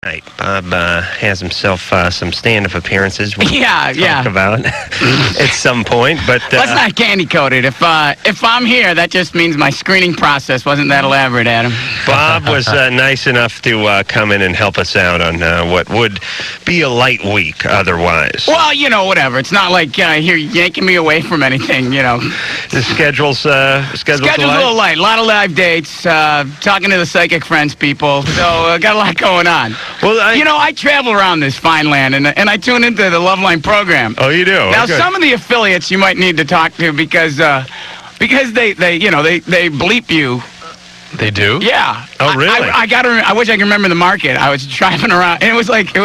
Right. Bob has himself some stand-up appearances we'll talk about at some point. But let's not candy-coat it. If I'm here, that just means my screening process wasn't that elaborate, Adam. Bob was nice enough to come in and help us out on what would be a light week otherwise. Well, whatever. It's not like you're yanking me away from anything, The schedule's a little light. A lot of live dates, talking to the psychic friends people. So got a lot going on. Well, I travel around this fine land, and I tune into the Loveline program. Oh, you do? Now, okay. Some of the affiliates you might need to talk to because they bleep you. They do? Yeah. Oh, really? I wish I could remember the market. I was driving around, and it was like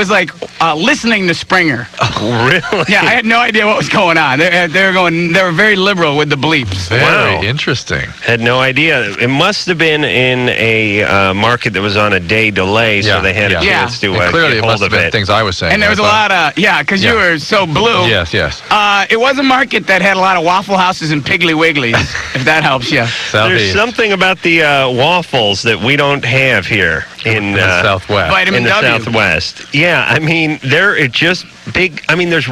listening to Springer. Oh, really? Yeah, I had no idea what was going on. They were very liberal with the bleeps. Very interesting. Had no idea. It must have been in a market that was on a day delay, so they had a chance to clearly get it must hold have of been it. things I was saying. And there was a lot of because you were so blue. Yes. It was a market that had a lot of Waffle Houses and Piggly Wigglies, if that helps you. There's something about the waffles that we don't have here in the Southwest. Vitamin in the W. Southwest. Yeah, I mean, they're just big. I mean, there's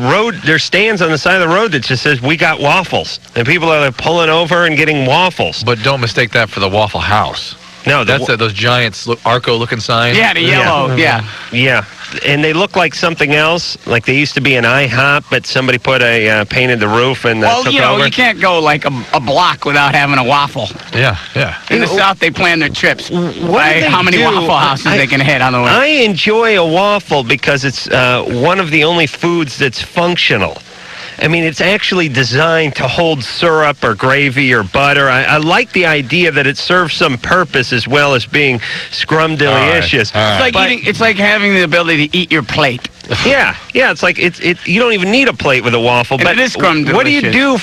stands on the side of the road that just says, "We got waffles," and people are pulling over and getting waffles. But don't mistake that for the Waffle House. No, that's those giant Arco-looking signs. Yeah, the yellow. Yeah, and they look like something else. Like they used to be an IHOP, but somebody put painted the roof and took over. You can't go like a block without having a waffle. Yeah. In the South, they plan their trips by do how many do? Waffle Houses they can hit on the way. I enjoy a waffle because it's one of the only foods that's functional. I mean, it's actually designed to hold syrup or gravy or butter. I like the idea that it serves some purpose as well as being scrumdiddlyicious. All right. It's like having the ability to eat your plate. Yeah. It's like you don't even need a plate with a waffle. And but it is scrumdiddlicious. What do you do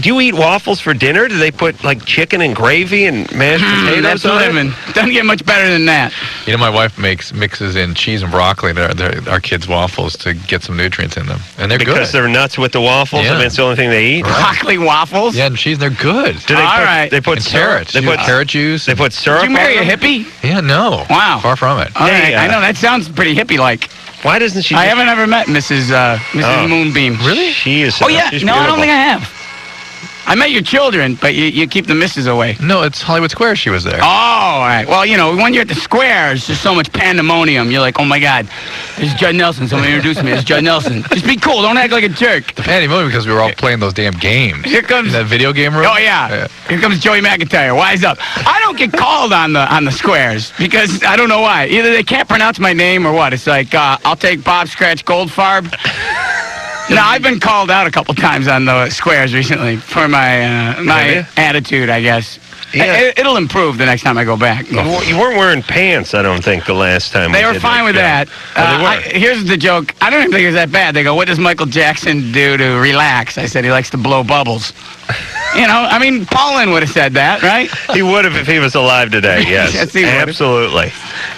do you eat waffles for dinner? Do they put like chicken and gravy and mashed potatoes That's on living. it? Doesn't get much better than that. My wife mixes in cheese and broccoli to our kids' waffles to get some nutrients in them, and they're Because good. they're nuts with the waffles. Yeah. I mean, it's the only thing they eat. Broccoli waffles? Yeah, and cheese, they're good. Do they They put And syrup. carrots. They put carrot juice. They put syrup. Did you marry on a them? hippie? Yeah, no. Wow. Far from it. All right. Yeah. I know, that sounds pretty hippie-like. Why doesn't she? I haven't ever met Mrs. Moonbeam. Really? She is. Oh, yeah. She's No, I don't beautiful. think I have. I met your children, but you keep the missus away. No, it's Hollywood Square. She was there. Oh, all right. Well, when you're at the square, there's just so much pandemonium. You're like, oh, my God, this is Judd Nelson. Someone introduced me. It's Judd Nelson. Just be cool. Don't act like a jerk. The pandemonium because we were all playing those damn games. Here comes in that video game room. Oh, yeah. Here comes Joey McIntyre. Wise up. I don't get called on the squares because I don't know why. Either they can't pronounce my name or what. It's like, I'll take Bob Scratch Goldfarb. No, I've been called out a couple times on the squares recently for my attitude, I guess. Yeah. It'll improve the next time I go back. You weren't wearing pants, I don't think, the last time. They were fine with that. Oh, they were? Here's the joke. I don't even think it was that bad. They go, what does Michael Jackson do to relax? I said he likes to blow bubbles. Paulin would have said that, right? He would have if he was alive today, yes. Yes, he would have. Absolutely.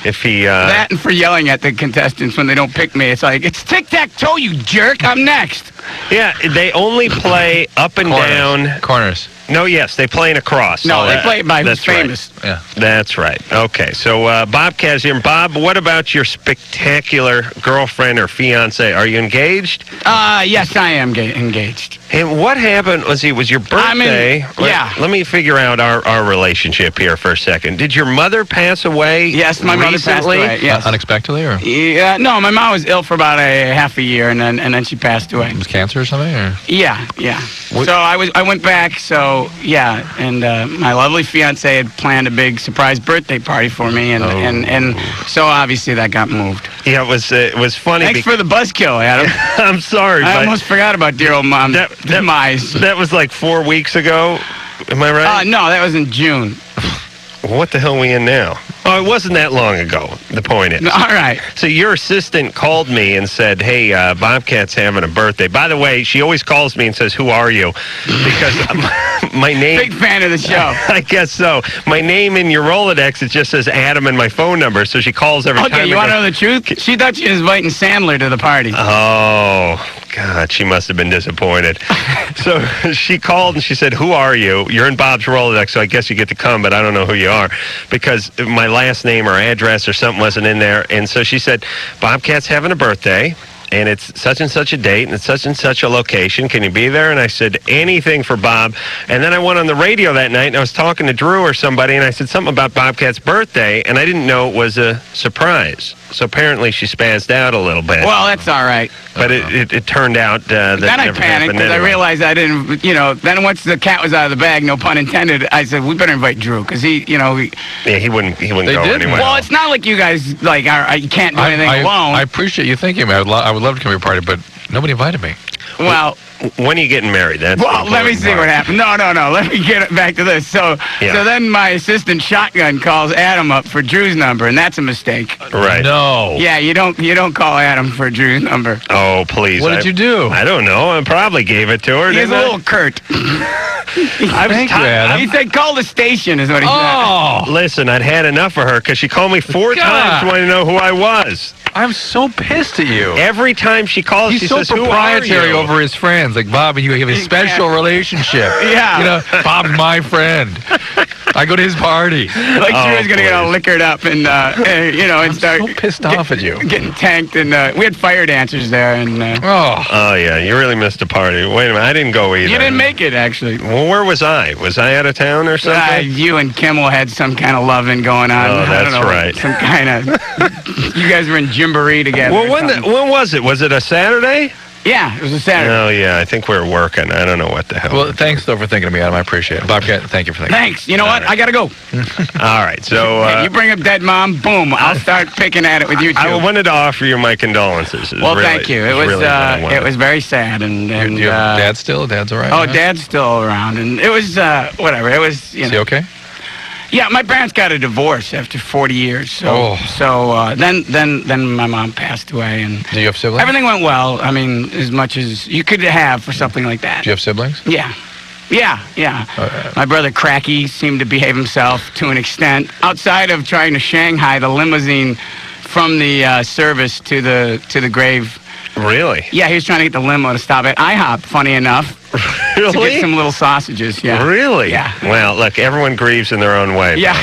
If he... That and for yelling at the contestants when they don't pick me. It's like, it's tic-tac-toe, you jerk. I'm next. Yeah, they only play up and down. Corners. No, yes, they play in a cross. No, they play it by who's famous. Right. Yeah. That's right. Okay, so Bobcat's here. Bob, what about your spectacular girlfriend or fiance? Are you engaged? Yes, I am engaged. And what happened? Was your birthday? Yeah. Let me figure out our relationship here for a second. Did your mother pass away? Yes, my mother passed away. Yes. Unexpectedly, or? Yeah, no, my mom was ill for about half a year, and then she passed away. It was cancer or something, or? Yeah. So I went back. So yeah, and my lovely fiance had planned a big surprise birthday party for me, and so obviously that got moved. Yeah, it was funny. Thanks for the buzzkill, Adam. I'm sorry. I almost forgot about dear old mom's demise. That was like 4 weeks ago. Am I right? No, that was in June. What the hell are we in now? Oh, it wasn't that long ago, the point is. All right. So your assistant called me and said, hey, Bobcat's having a birthday. By the way, she always calls me and says, who are you? Because my name... Big fan of the show. I guess so. My name in your Rolodex, it just says Adam and my phone number, so she calls every time. Okay, you want to know the truth? She thought she was inviting Sandler to the party. Oh, God, she must have been disappointed. So she called and she said, "Who are you? You're in Bob's Rolodex, so I guess you get to come, but I don't know who you are," because my last name or address or something wasn't in there. And so she said, "Bobcat's having a birthday, and it's such and such a date, and it's such and such a location. Can you be there?" And I said, "Anything for Bob." And then I went on the radio that night, and I was talking to Drew or somebody, and I said something about Bobcat's birthday, and I didn't know it was a surprise. So apparently she spazzed out a little bit. Well, that's all right. But it turned out that Then I never panicked happened because I anyway. realized I didn't, then once the cat was out of the bag, no pun intended, I said, we better invite Drew because he Yeah, he wouldn't They go did? anywhere. well, it's not like you guys, you can't do anything alone. I appreciate you thinking about it. I would love to come to your party, but nobody invited me. well, When are you getting married? That's Well, the let me important see part. what happened. No. Let me get back to this. So then my assistant shotgun calls Adam up for Drew's number, and that's a mistake. Right. No. Yeah, you don't call Adam for Drew's number. Oh, please. What did you do? I don't know. I probably gave it to her. He's didn't a I? little curt. Thank you, Adam. He said, call the station, is what he said. Oh, Listen, I'd had enough of her because she called me 4 God. times wanting to know who I was. I'm so pissed at you. Every time she calls, He's she so says, "Who are proprietary you?" over his friends. Like, Bob and you have a special relationship. Yeah. Bob's my friend. I go to his party. Like she was going to get all please. liquored up and, and start so pissed off at you. getting tanked. And we had fire dancers there. And Oh, Oh, yeah. You really missed a party. Wait a minute. I didn't go either. you didn't make it, actually. Well, where was I? Was I out of town or something? You and Kimmel had some kind of loving going on. Oh, I don't that's know, right. Some kind of. You guys were in Gymboree together. Well, when was it? Was it a Saturday? Yeah, it was a Saturday. Oh, yeah. I think we were working. I don't know what the hell. well, thanks, though, for thinking of me, Adam. I appreciate it. Bobcat, thank you for thinking. Thanks. You know what? I gotta go. All right. So Hey, you bring up dead mom, boom! I'll start picking at it with you two. I wanted to offer you my condolences. well, thank you. It was really what I wanted. it was very sad, and You have Dad still? Dad's all right? oh, huh? Dad's still around, and it was whatever. It was Is he okay? Yeah, my parents got a divorce after 40 years. So Oh. then my mom passed away, and Do you have siblings? everything went well. I mean, as much as you could have for something like that. Do you have siblings? Yeah. Uh, My brother Cracky seemed to behave himself to an extent. Outside of trying to Shanghai the limousine from the service to the grave. Really? Yeah, he was trying to get the limo to stop at IHOP, funny enough. To get some little sausages, yeah. Really? Yeah. Well, look, everyone grieves in their own way. Yeah,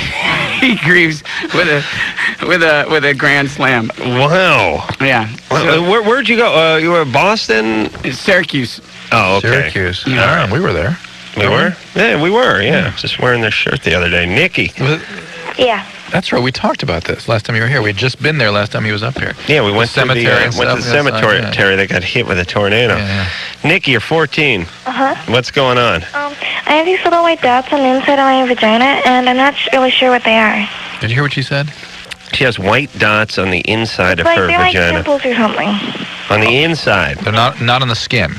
he grieves with a grand slam. Wow. Yeah. Where'd you go? You were in Boston? Syracuse. Oh, okay. Syracuse. Yeah. Yeah, we were there. We were? Yeah, we were, yeah. Just wearing their shirt the other day. Nikki. Yeah. That's right. We talked about this last time you were here. We had just been there last time he was up here. Yeah, we went The cemetery to and the, went to the stuff, yes, cemetery that got hit with a tornado. Yeah. Nikki, you're 14. Uh-huh. What's going on? I have these little white dots on the inside of my vagina, and I'm not really sure what they are. Did you hear what she said? She has white dots on the inside of Like her they're like vagina. pimples or something. On the inside. They're not on the skin.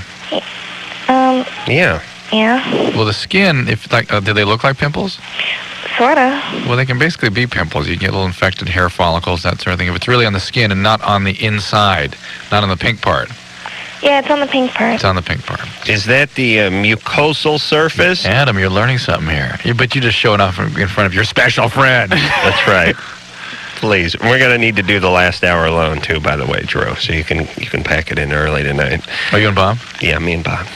Yeah. Yeah. Well, the skin, if like, do they look like pimples? Sorta. Well, they can basically be pimples. You get little infected hair follicles, that sort of thing. If it's really on the skin and not on the inside, not on the pink part, Yeah, it's on the pink part. it's on the pink part. Is that the mucosal surface? Adam, you're learning something here. But you just showing off in front of your special friend. That's right. Please. We're going to need to do the last hour alone, too, by the way, Drew. So you can pack it in early tonight. Are you and Bob? Yeah, me and Bob.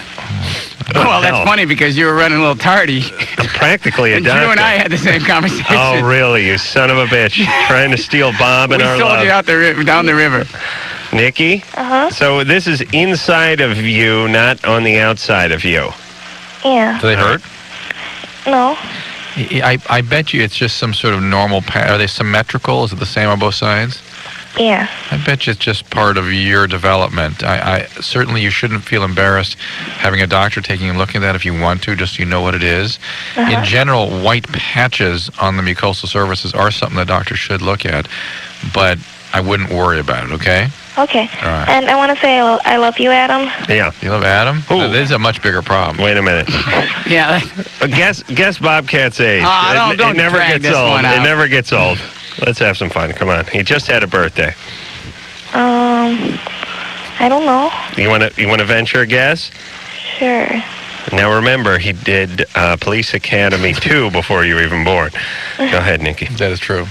Well, that's hell. funny because you were running a little tardy. I'm practically a And Drew doctor. and I had the same conversation. Oh, really? You son of a bitch. Trying to steal Bob and We our sold love. you out down the river. Nikki? Uh-huh. So this is inside of you, not on the outside of you. Yeah. Do they hurt? No. I bet you it's just some sort of normal Are they symmetrical? Is it the same on both sides? Yeah. I bet you it's just part of your development. I certainly you shouldn't feel embarrassed having a doctor taking a look at that if you want to, just so you know what it is. In general, white patches on the mucosal surfaces are something the doctor should look at, but I wouldn't worry about it, okay? Okay. All right. And I want to say I love you, Adam. Yeah. You love Adam? Who? This is a much bigger problem. Wait a minute. Yeah. Guess Bobcat's age. Don't it never drag gets this old. one It out. never gets old. Let's have some fun. Come on. He just had a birthday. I don't know. You want to venture a guess? Sure. Now remember, he did Police Academy 2 before you were even born. Go ahead, Nikki. That is true.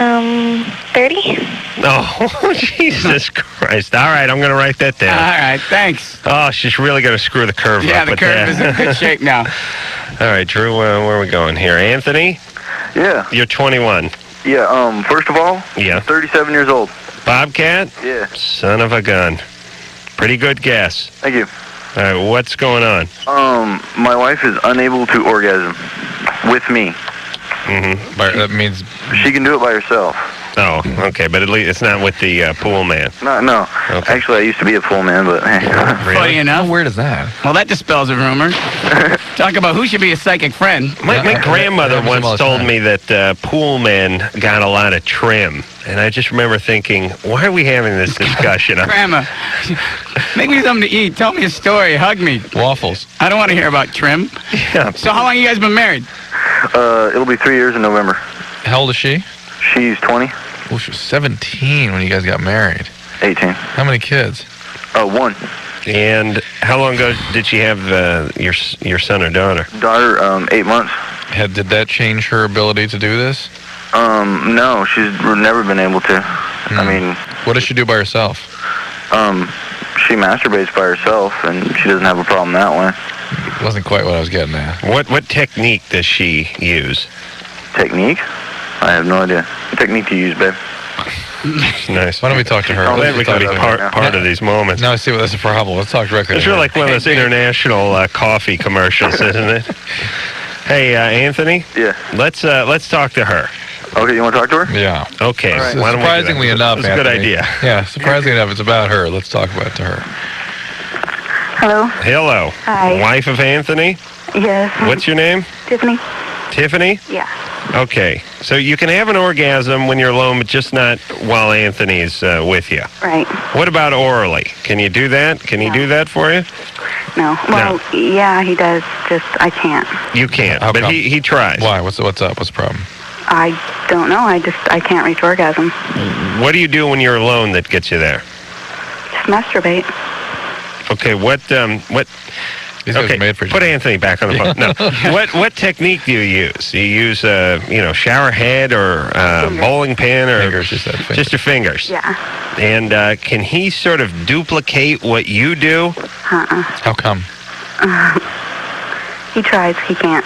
30? Oh, Jesus Christ. All right, I'm going to write that All down. right, thanks. Oh, she's really going to screw the curve Yeah, up the with curve that. is in good shape now. All right, Drew, where are we going here? Anthony, Yeah. you're 21. Yeah, first of all, Yeah. 37 years old. Bobcat? Yeah. Son of a gun. Pretty good guess. Thank you. All right, what's going on? My wife is unable to orgasm with me. Mm-hmm. That means She can do it by herself. Oh, okay, but at least it's not with the pool man. No. Okay. Actually, I used to be a pool man, but Funny enough. how weird is that? Well, that dispels a rumor. Talk about who should be a psychic friend. My grandmother That happens all once the told time. me that pool men got a lot of trim. And I just remember thinking, why are we having this discussion? Grandma, make me something to eat. Tell me a story. Hug me. Waffles. I don't want to hear about trim. Yeah. So how long you guys been married? it'll be 3 years in November. How old is she? She's 20, Well, she was 17 when you guys got married. 18. How many kids? One. And how long ago did she have your son or daughter? Daughter, 8 months. Did that change her ability to do this? No, she's never been able to. I mean, What does she do by herself? she masturbates by herself, and she doesn't have a problem that way. Wasn't quite what I was getting at. What technique does she use? Technique? I have no idea. What technique do you use, babe? Nice. Why don't we talk to her? Oh, Glad we can be talk part of these moments. Now I see what that's a problem. Let's talk directly It's to her. really like one of those international coffee commercials, isn't it? Hey, Anthony. Yeah. Let's talk to her. Okay, you want to talk to her? Yeah. Okay. All right. Why don't we do that? Surprisingly enough, That's a good Anthony. idea. Yeah, surprisingly enough, it's about her. Let's talk about it to her. Hello? Hello. Hi. Wife of Anthony. Yes. What's your name? Tiffany? Tiffany. Yeah. Okay. So you can have an orgasm when you're alone, but just not while Anthony's with you. Right. What about orally? Can you do that? Can he do that for you? No. Well, yeah, he does. Just, I can't. You can't. How But come? he tries. Why? What's up? What's the problem? I don't know. I can't reach orgasm. What do you do when you're alone that gets you there? Just masturbate. Okay. What? These guys Okay. are made for each Put other. Anthony back on the phone. No. What technique do you use? Do you use shower head or bowling pin or Fingers, she said. Fingers. just your fingers? Yeah. And can he sort of duplicate what you do? How come? He tries. He can't.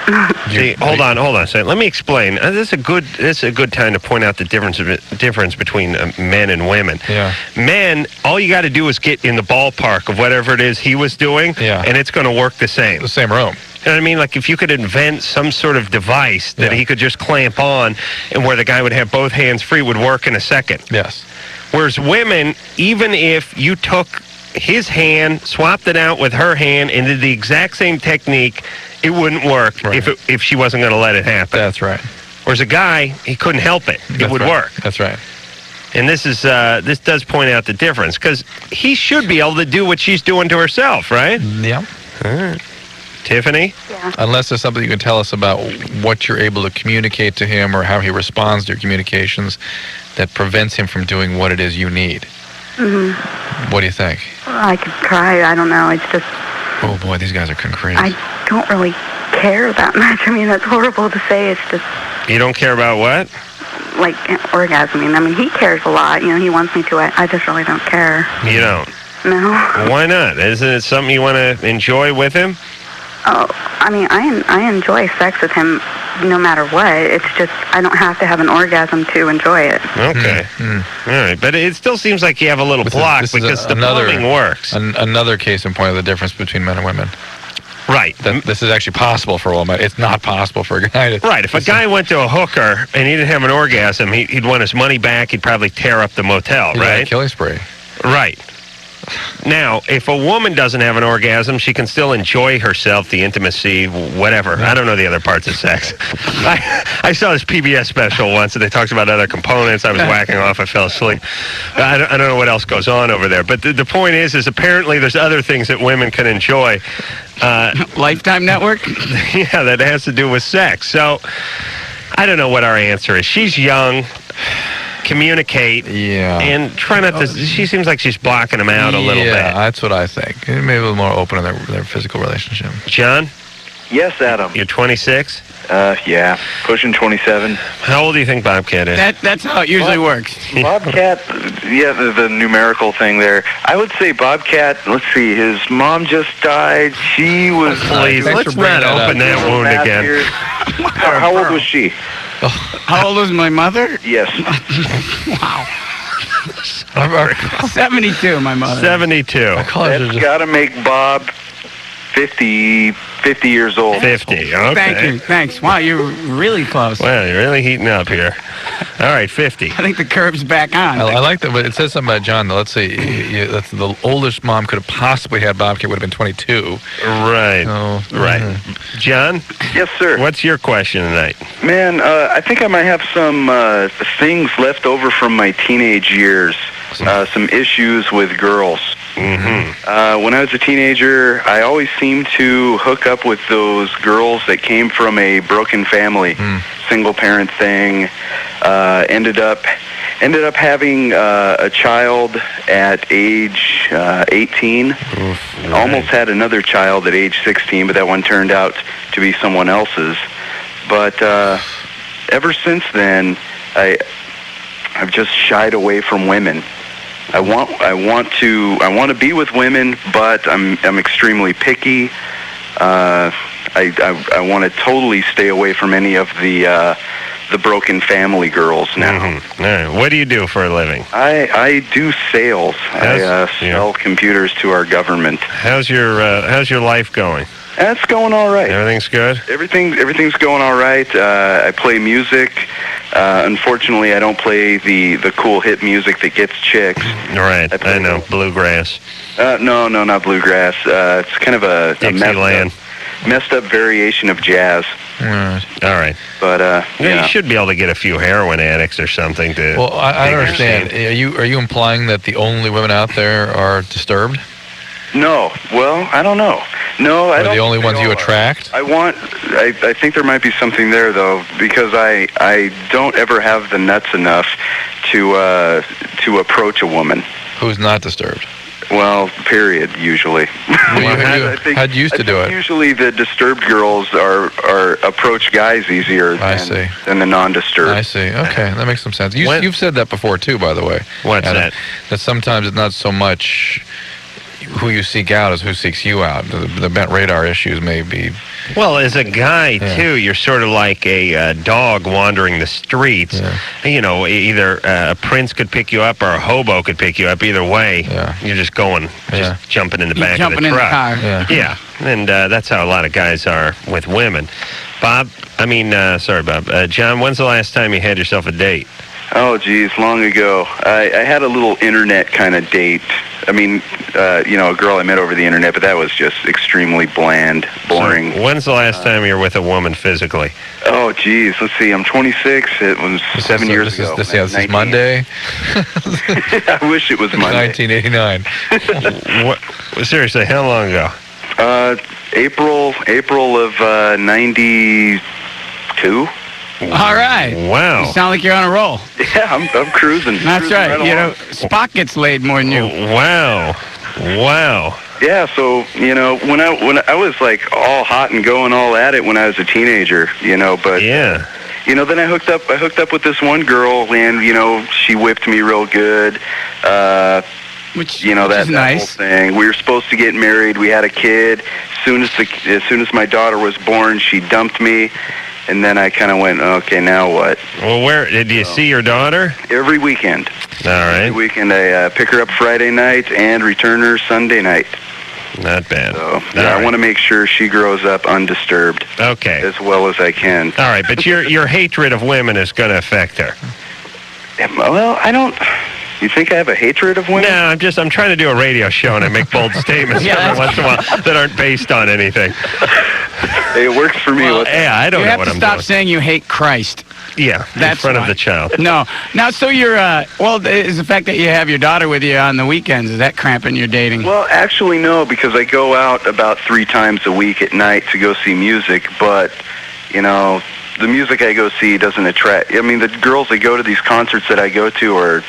See, hold on a second. Let me explain. This is a good time to point out the difference between men and women. Yeah. Men, all you got to do is get in the ballpark of whatever it is he was doing, Yeah. and it's going to work the same. The same room. You know what I mean? Like if you could invent some sort of device that Yeah. he could just clamp on, and where the guy would have both hands free, would work in a second. Yes. Whereas women, even if you took his hand, swapped it out with her hand, and did the exact same technique, it wouldn't work Right. if she wasn't going to let it happen. That's right. Whereas a guy, he couldn't help it. It That's would right. work. That's right. And this does point out the difference, because he should be able to do what she's doing to herself, right? Yeah. Tiffany? Yeah. Unless there's something you can tell us about what you're able to communicate to him or how he responds to your communications that prevents him from doing what it is you need. Mm-hmm. What do you think? I could try. I don't know. It's just, Oh boy, these guys are concrete. I don't really care that much. I mean, that's horrible to say. It's just You don't care about what? like orgasming. I mean, he cares a lot. You know, he wants me to. I just really don't care. You don't. No. Why not? Isn't it something you want to enjoy with him? Oh, I mean, I enjoy sex with him no matter what. It's just I don't have to have an orgasm to enjoy it. Okay. All right. But it still seems like you have a little block this is because the another- plumbing works. Another case in point of the difference between men and women. Right. That this is actually possible for a woman. It's not possible for a guy to... Right. If a guy went to a hooker and he didn't have an orgasm, he'd want his money back. He'd probably tear up the motel, He's got a right? killing spree. Right. Now, if a woman doesn't have an orgasm, she can still enjoy herself, the intimacy, whatever. I don't know the other parts of sex. I saw this PBS special once, and they talked about other components. I was whacking off. I fell asleep. I don't know what else goes on over there. But the point is apparently there's other things that women can enjoy. Lifetime Network? Yeah, that has to do with sex. So I don't know what our answer is. She's young. Communicate. Yeah. And try not to... She seems like she's blocking him out a little Yeah, bit. that's what I think. Maybe a little more open in their physical relationship. John? Yes, Adam. You're 26? Yeah, pushing 27. How old do you think Bobcat is? That's how it usually works. Bobcat, yeah, the numerical thing there. I would say Bobcat, let's see, his mom just died. She was... Please, Thanks let's for bringing not that open up. that wound again. How old was she? How old was my mother? Yes. Wow. 72, my mother. 72. That's got to make Bob 50 years old. 50, okay. Thank you. Thanks. Wow, you're really close. Well, you're really heating up here. All right, 50. I think the curve's back on. I like that, but it says something about John. Let's say that's the oldest mom could have possibly had Bobcat would have been 22. Right. Right. John? Yes, sir. What's your question tonight? Man, I think I might have some things left over from my teenage years. Some issues with girls. Mm-hmm. When I was a teenager, I always seemed to hook up with those girls that came from a broken family, single parent thing. Ended up having a child at age 18. Oof, Almost had another child at age 16, but that one turned out to be someone else's. But ever since then, I've just shied away from women. I want to be with women, but I'm extremely picky. I want to totally stay away from any of the broken family girls now. Mm-hmm. All right. What do you do for a living? I do sales. I sell computers to our government. How's your life going? That's going all right. Everything's good? Everything's going all right. I play music. Unfortunately, I don't play the cool hit music that gets chicks. Right. I know. Bluegrass. No, not bluegrass. It's kind of a Dixieland. Messed up variation of jazz. All right. But you should be able to get a few heroin addicts or something to. Well, I don't understand. scene. Are you implying that the only women out there are disturbed? No. Well, I don't know. No, I don't. Are the only ones you attract? I think there might be something there though, because I don't ever have the nuts enough to approach a woman. Who's not disturbed? Well, period. Usually. How'd you used to do it? Usually, the disturbed girls are approach guys easier than the non-disturbed. I see. Okay, that makes some sense. You've said that before too, by the way. What's Adam, that? That sometimes it's not so much who you seek out as who seeks you out. The bent radar issues may be. Well, as a guy, too, you're sort of like a dog wandering the streets. Yeah. You know, either a prince could pick you up or a hobo could pick you up. Either way, you're just jumping in the back of the truck. Jumping in the car. Yeah, and that's how a lot of guys are with women. Bob, sorry, Bob. John, when's the last time you had yourself a date? Oh, geez, long ago. I had a little internet kind of date. A girl I met over the internet, but that was just extremely bland, boring. So when's the last time you were with a woman physically? Oh, geez, let's see. I'm 26. It was 7 years ago. This is Monday? I wish it was Monday. 1989. Seriously, how long ago? April of 92. All right. Wow. You sound like you're on a roll. Yeah, I'm cruising. That's cruising right. along. Spock gets laid more than you. Wow. Yeah, so when I was like all hot and going all at it when I was a teenager, but yeah. Then I hooked up with this one girl, and she whipped me real good. Which that is nice. whole thing. We were supposed to get married. We had a kid. As soon as my daughter was born, she dumped me. And then I kind of went, okay, now what? Well, where did you see your daughter? Every weekend. All right. Every weekend I pick her up Friday night and return her Sunday night. Not bad. So I want to make sure she grows up undisturbed. Okay. As well as I can. All right, but your hatred of women is going to affect her. Well, I don't. You think I have a hatred of women? No, I'm trying to do a radio show and I make bold statements every once in a while that aren't based on anything. Hey, it works for me. I don't know what I'm doing. You have to stop saying you hate Christ. Yeah, That's in front why. of the child. No. Now, so you're, is the fact that you have your daughter with you on the weekends, is that cramping your dating? Well, actually, no, because I go out about 3 times a week at night to go see music, but, the music I go see doesn't attract. The girls that go to these concerts that I go to are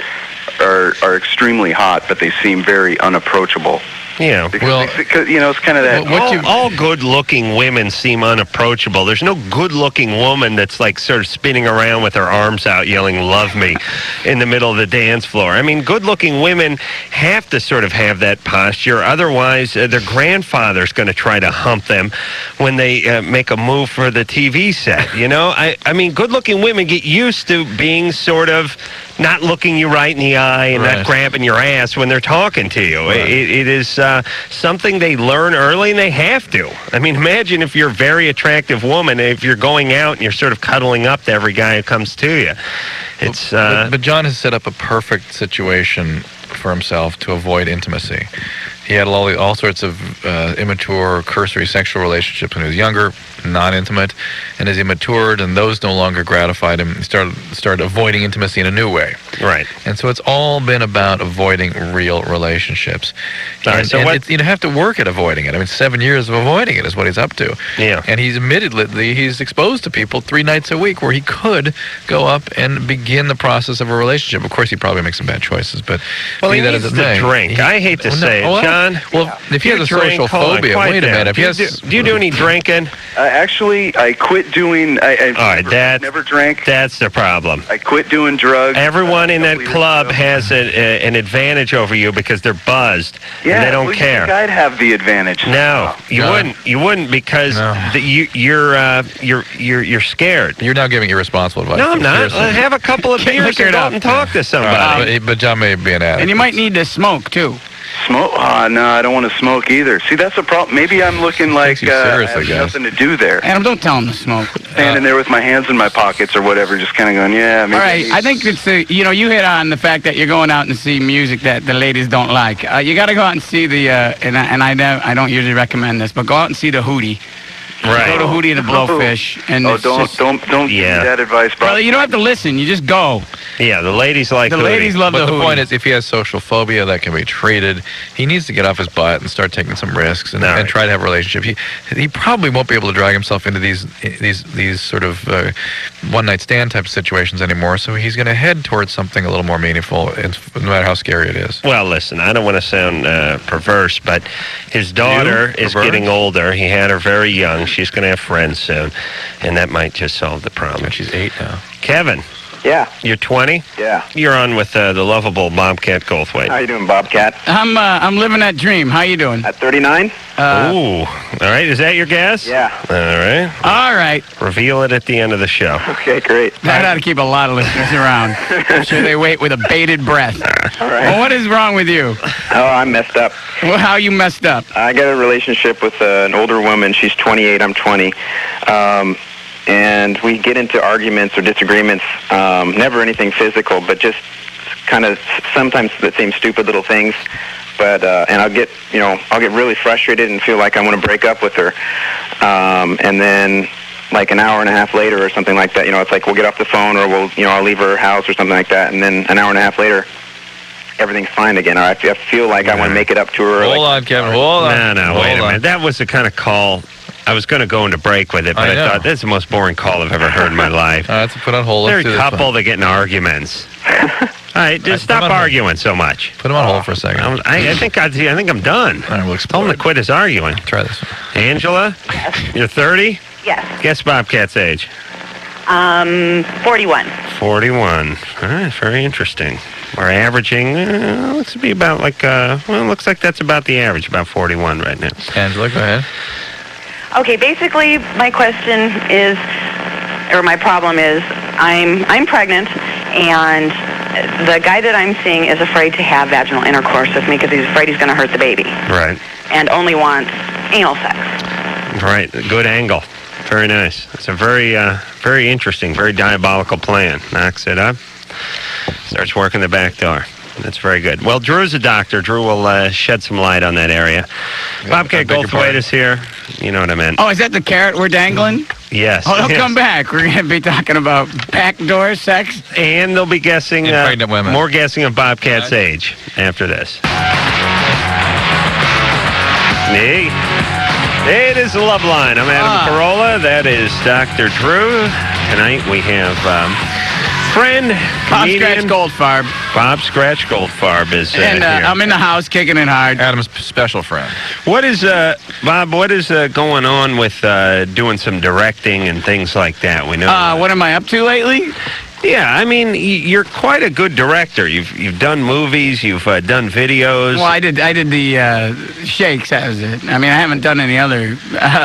extremely hot, but they seem very unapproachable. Yeah. Because it's kind of that. All good-looking women seem unapproachable. There's no good-looking woman that's like sort of spinning around with her arms out yelling "Love me" in the middle of the dance floor. I mean, good-looking women have to sort of have that posture. Otherwise, their grandfather's going to try to hump them when they make a move for the TV set. I mean, good-looking women get used to being sort of not looking you right in the eye and not grabbing your ass when they're talking to you. Right. It is something they learn early, and they have to. I mean, imagine if you're a very attractive woman, if you're going out and you're sort of cuddling up to every guy who comes to you. It's but John has set up a perfect situation for himself to avoid intimacy. He had all sorts of immature, cursory sexual relationships when he was younger, non-intimate, and as he matured and those no longer gratified him, he started avoiding intimacy in a new way. Right. And so it's all been about avoiding real relationships. You have to work at avoiding it. I mean, 7 years of avoiding it is what he's up to. Yeah. And he's he's exposed to people 3 nights a week where he could go up and begin the process of a relationship. Of course, he probably makes some bad choices, but he needs to drink. I hate to say it, John. Well, if he has a social phobia, wait a minute. Do you do any drinking? Actually, I quit doing. I never drank. That's the problem. I quit doing drugs. Everyone in that club has an advantage over you because they're buzzed. Yeah, and they don't care. You think I'd have the advantage. No, you wouldn't. You wouldn't because you're scared. You're now giving irresponsible advice. No, I'm not. Have a couple of beers and go out and talk to somebody. But John may be an addict. And you might need to smoke too. Smoke? No, I don't want to smoke either. See, that's a problem. Maybe I'm looking like I have nothing to do there. Adam, don't tell him to smoke. Standing there with my hands in my pockets or whatever, just kind of going, yeah. Maybe. All right, I think it's you hit on the fact that you're going out and see music that the ladies don't like. You got to go out and see the and I don't usually recommend this, but go out and see the Hootie. Right. Go to Hootie and the Blowfish. And don't give me that advice, bro. Brother, you don't have to listen. You just go. Yeah, the ladies like the Hootie. ladies love but the the Hootie. point is, if he has social phobia, that can be treated. He needs to get off his butt and start taking some risks and try to have a relationship. He probably won't be able to drag himself into these sort of one-night stand type of situations anymore. So he's going to head towards something a little more meaningful, no matter how scary it is. Well, listen, I don't want to sound perverse, but his daughter is getting older. He had her very young. She's going to have friends soon, and that might just solve the problem. And she's 8 now. Kevin. Yeah. You're 20? Yeah. You're on with the lovable Bobcat Goldthwait. How you doing, Bobcat? I'm living that dream. How you doing? At 39? Ooh. All right. Is that your guess? Yeah. All right. Reveal it at the end of the show. Okay, great. That ought to keep a lot of listeners around. I'm sure they wait with a bated breath. All right. Well, what is wrong with you? Oh, I'm messed up. Well, how you messed up? I got a relationship with an older woman. She's 28. I'm 20. And we get into arguments or disagreements, never anything physical, but just kind of sometimes the same stupid little things. But and I'll get really frustrated and feel like I want to break up with her. And then like an hour and a half later or something like that, it's like we'll get off the phone or I'll leave her house or something like that. And then an hour and a half later, everything's fine again. Or I feel like I want to make it up to her. Hold on, Kevin. Hold on. No, wait a minute. That was the kind of call. I was going to go into break with it, but I thought that's the most boring call I've ever heard in my life. All right, so put on hold. They're a couple that get in arguments. All right, just stop arguing so much. Put him on hold for a second. I think I'm done. All right, we'll explore. Tell him to quit his arguing. Try this one. Angela, you're 30? Yes. Guess Bobcat's age. 41. 41. All right, very interesting. We're averaging, looks to be about looks like that's about the average, about 41 right now. Angela, go ahead. Okay, basically my question is, or my problem is, I'm pregnant, and the guy that I'm seeing is afraid to have vaginal intercourse with me because he's afraid he's going to hurt the baby. Right. And only wants anal sex. Right, good angle. Very nice. It's a very interesting, very diabolical plan. Knocks it up, starts working the back door. That's very good. Well, Drew's a doctor. Drew will shed some light on that area. Bobcat Goldthwait is here. You know what I meant. Oh, is that the carrot we're dangling? Yes. Oh, they'll come back. We're going to be talking about backdoor sex. And they'll be guessing pregnant women. More guessing of Bobcat's age after this. Hey. It is the Loveline. I'm Adam Carolla. That is Dr. Drew. Tonight we have friend, Bob Scratch comedian, Goldthwait. Bob Scratch Goldthwait is And here. I'm in the house kicking it hard. Adam's special friend. What is Bob? What is going on with doing some directing and things like that? We know. What am I up to lately? Yeah, I mean, you're quite a good director. You've done movies, you've done videos. Well, I did the Shakes. That was it. I mean, I haven't done any other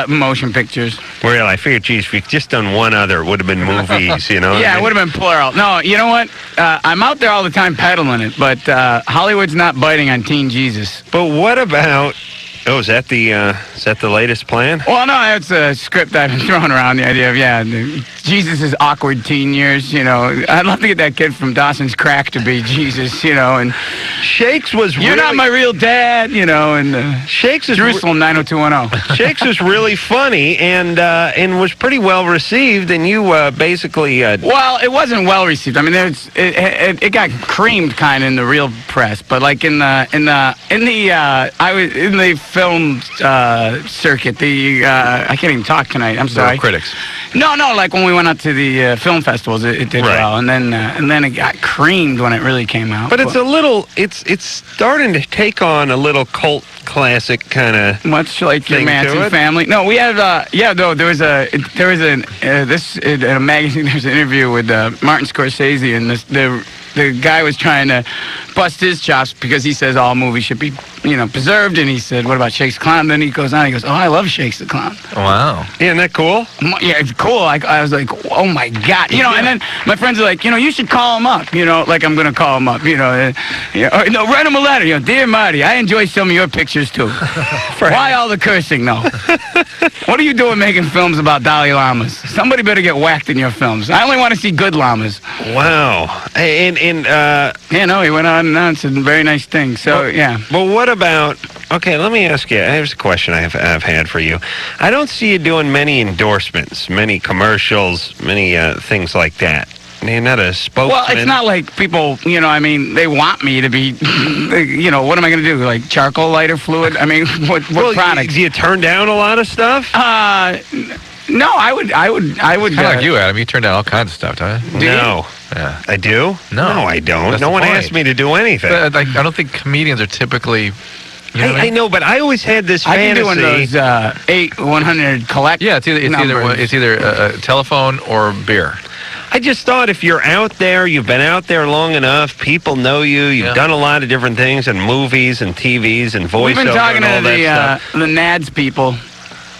motion pictures. Well, I figured, geez, if you'd just done one other, it would have been movies, you know? Yeah, it would have been plural. No, you know what? I'm out there all the time peddling it, but Hollywood's not biting on Teen Jesus. But what about? Oh, is that the latest plan? Well, no, it's a script I've been throwing around, the idea of, Jesus' awkward teen years, you know. I'd love to get that kid from Dawson's Crack to be Jesus, you know, and Shakes was you're not my real dad, you know, and Shakes is Jerusalem 90210. Shakes was really funny and was pretty well received, and you basically Well, it wasn't well received. I mean, it got creamed kind of in the real press, but like in the film circuit, I can't even talk tonight. I'm sorry. Critics. No, like when we went out to the film festivals, it did Right. well, and then it got creamed when it really came out. But it's a little, it's starting to take on a little cult classic kind of much like your thing to Manson it. family. No, we have there was a magazine. There was an interview with Martin Scorsese, and the guy was trying to bust his chops because he says all movies should be, preserved. And he said, "What about Shakes the Clown?" Then he goes on. He goes, "Oh, I love Shakes the Clown." Wow. Isn't that cool? Yeah, it's cool. I was like, "Oh my god!" And then my friends are like, "You should call him up." Like I'm gonna call him up. Or, no, write him a letter. Dear Marty, I enjoy some of your pictures too. Why all the cursing though? What are you doing making films about Dalai Lamas? Somebody better get whacked in your films. I only want to see good llamas. Wow. And he went on and on, said very nice things. So yeah. But what about? Okay, let me ask you. Here's a question I've had for you. I don't see you doing many endorsements, many commercials, many things like that. You're not a spokesman. Well, it's not like people, they want me to be, what am I going to do? Like charcoal lighter fluid? I mean, what products? Do you turn down a lot of stuff? No, I would. Kind of like you, Adam. You turned down all kinds of stuff, don't you? No. Yeah. I do? No. I don't. That's No the one point. asked me to do anything. I don't think comedians are typically. I know, but I always had this I've been fantasy. doing those 100 collect. Yeah, it's either a telephone or beer. I just thought if you're out there, you've been out there long enough, people know you, you've done a lot of different things in movies and TVs and voiceover We've been talking and all to that stuff. the NADS people.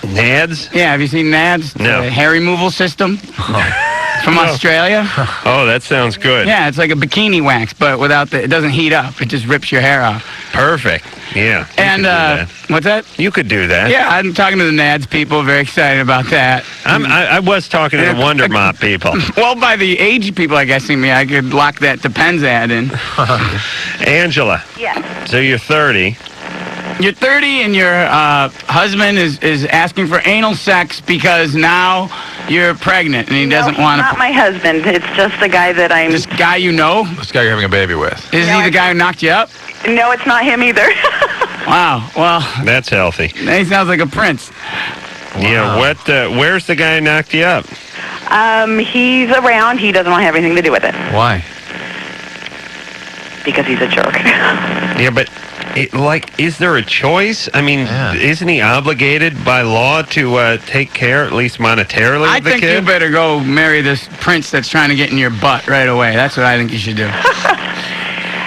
NADS? Yeah, have you seen NADS? No. The hair removal system from Australia. Oh, that sounds good. Yeah, it's like a bikini wax, but it doesn't heat up. It just rips your hair off. Perfect. Yeah. And what's that? You could do that. Yeah, I'm talking to the NADS people. Very excited about that. I was talking to the Wonder Mop people. Well, by the age people, I guess, I could lock that Depends ad in. Angela. Yes. So you're 30. You're 30 and your husband is asking for anal sex because now you're pregnant and he doesn't want to. Not my husband. It's just the guy that I'm. This guy you know? This guy you're having a baby with. Is he the guy who knocked you up? No, it's not him either. Wow. Well, That's healthy. he sounds like a prince. Yeah. Where's the guy who knocked you up? He's around. He doesn't want to have anything to do with it Why? because he's a jerk. Yeah, but is there a choice? I mean, isn't he obligated by law to take care, at least monetarily, I of the think kid? you better go marry this prince that's trying to get in your butt right away. That's what I think you should do.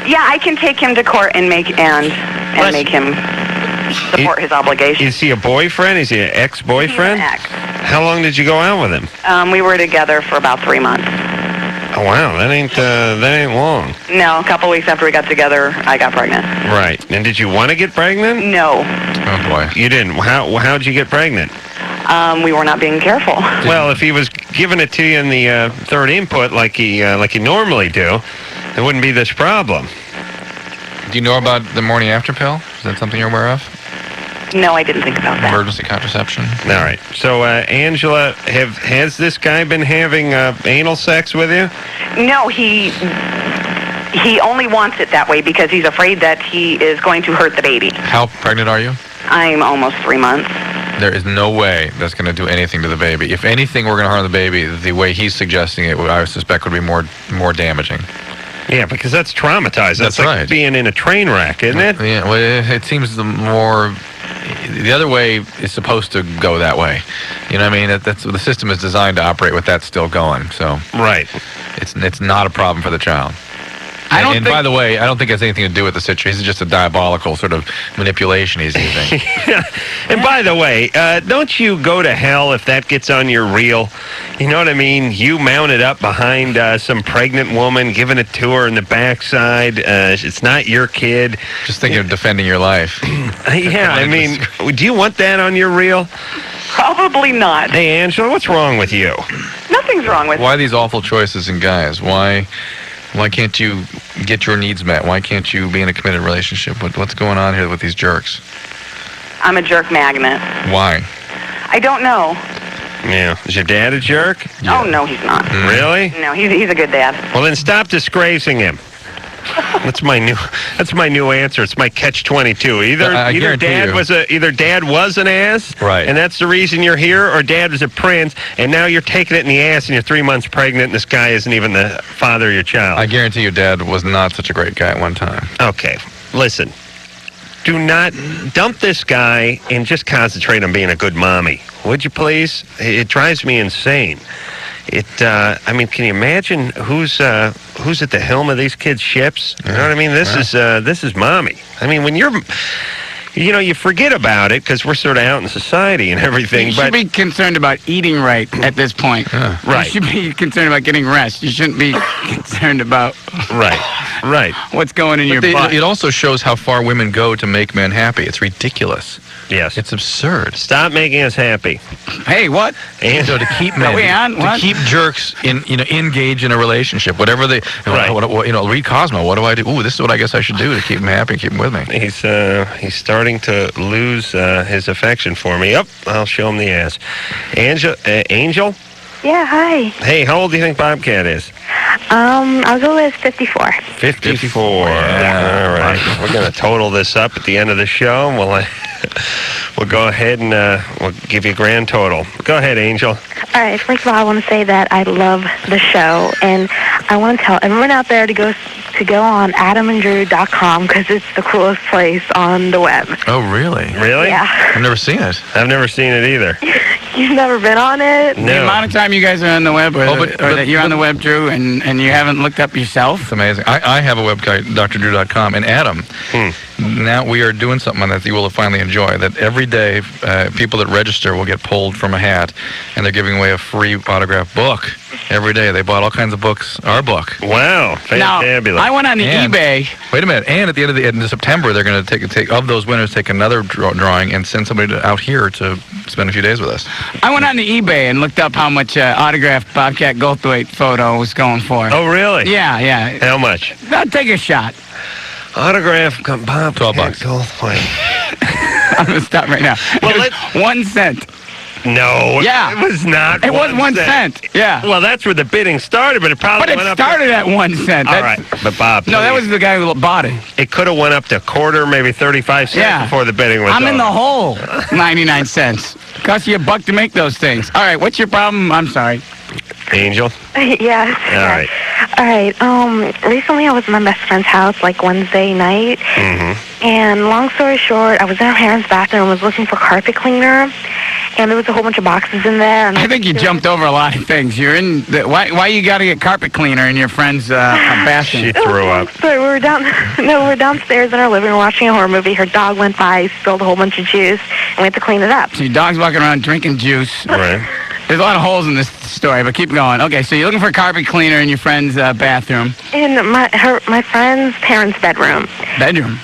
Yeah, I can take him to court and make him support his obligation. Is he a boyfriend? Is he an ex-boyfriend? He's an ex. How long did you go out with him? We were together for about 3 months. Oh, wow, that ain't long. No, a couple weeks after we got together, I got pregnant. Right. And did you want to get pregnant? No, Oh boy. You didn't. How'd you get pregnant? we were not being careful. Well, if he was giving it to you in the third input like he normally do, there wouldn't be this problem. Do you know about the morning after pill? Is that something you're aware of? No, I didn't think about that. Emergency contraception. All right. So, Angela, has this guy been having anal sex with you? No, he only wants it that way because he's afraid that he is going to hurt the baby. How pregnant are you? I'm almost 3 months. There is no way that's going to do anything to the baby. If anything, we're going to harm the baby. The way he's suggesting it, I suspect, would be more damaging. Yeah, because that's traumatized. That's like right. being in a train wreck, isn't it? Yeah, well, it seems the other way is supposed to go that way. You know what I mean? That's the system is designed to operate with that still going. So Right. it's not a problem for the child. And by the way, I don't think it has anything to do with the situation. It's just a diabolical sort of manipulation he's using. And by the way, don't you go to hell if that gets on your reel? You know what I mean? You mounted up behind some pregnant woman, giving it to her in the backside. It's not your kid. Just thinking of defending your life. Yeah, I mean, do you want that on your reel? Probably not. Hey, Angela, what's wrong with you? Nothing's wrong with Why these awful choices in guys? Why can't you get your needs met? Why can't you be in a committed relationship? What's going on here with these jerks? I'm a jerk magnet. Why? I don't know. Yeah. Is your dad a jerk? Oh, no, he's not. Really? No, he's a good dad. Well, then stop disgracing him. That's my new answer. It's my catch-22. Either dad was an ass, right, and that's the reason you're here, or dad was a prince, and now you're taking it in the ass, and you're 3 months pregnant, and this guy isn't even the father of your child. I guarantee your dad was not such a great guy at one time. Okay, listen. Do not dump this guy and just concentrate on being a good mommy, would you please? It drives me insane. I mean, can you imagine who's at the helm of these kids' ships? You know what I mean? This is mommy. I mean, when you forget about it because we're sort of out in society and everything. You should be concerned about eating right at this point. Right. You should be concerned about getting rest. You shouldn't be concerned about right. what's going in your butt. It also shows how far women go to make men happy. It's ridiculous. Yes. It's absurd. Stop making us happy. Hey, what? And so to keep men, Are we on? What? to keep jerks engaged in a relationship, whatever they, Right. read Cosmo. What do I do? Ooh, this is what I guess I should do to keep them happy and keep them with me. He's starting to lose his affection for me. Yep, I'll show him the ass. Angel? Yeah, hi. Hey, how old do you think Bobcat is? I'll go with 54. 54. Yeah. All right. We're going to total this up at the end of the show, and we'll go ahead and we'll give you a grand total. Go ahead, Angel. All right, first of all, I want to say that I love the show, and I want to tell everyone out there to go on adamandrew.com because it's the coolest place on the web. Oh, really? Really? Yeah. I've never seen it. I've never seen it either. You've never been on it? No. The amount of time you guys are on the web, or but that you're on the web, Drew, and you haven't looked up yourself? It's amazing. I have a website, drdrew.com, and Adam, now we are doing something on that you will finally enjoy, that every day people that register will get pulled from a hat, and they're giving away a free autographed book. Every day. They bought all kinds of books. Our book. Wow. Now, Fantabulous. I went on the eBay. Wait a minute. And at the end of September, they're going to take of those winners, take another drawing and send somebody out here to spend a few days with us. I went on the eBay and looked up how much autographed Bobcat Goldthwait photo was going for. Oh, really? Yeah. How much? I'll take a shot. Autograph Bobcat $12. Goldthwait. I'm going to stop right now. Well, It was 1 cent. No. Yeah. It was not. It was 1 cent. Yeah. Well, that's where the bidding started, but it probably But went it up. started at 1 cent. All right. But Bob. No, that was the guy who bought it. It could have went up to a quarter, maybe 35 cents Yeah. before the bidding was I'm in the over. hole. 99 cents. Cost you $1 to make those things. All right. What's your problem? I'm sorry. Angel? Yes. All right. All right. Recently I was at my best friend's house, like Wednesday night. Mm-hmm. And long story short, I was in her parents' bathroom and was looking for carpet cleaner. And there was a whole bunch of boxes in there. And I think you jumped over a lot of things. You're in the, why you got to get carpet cleaner in your friend's bathroom? She threw up. Sorry, we were downstairs in our living room watching a horror movie. Her dog went by, spilled a whole bunch of juice, and we had to clean it up. So your dog's walking around drinking juice. Right. There's a lot of holes in this story, but keep going. Okay, so you're looking for a carpet cleaner in your friend's bathroom. In my friend's parents' bedroom. Bedroom.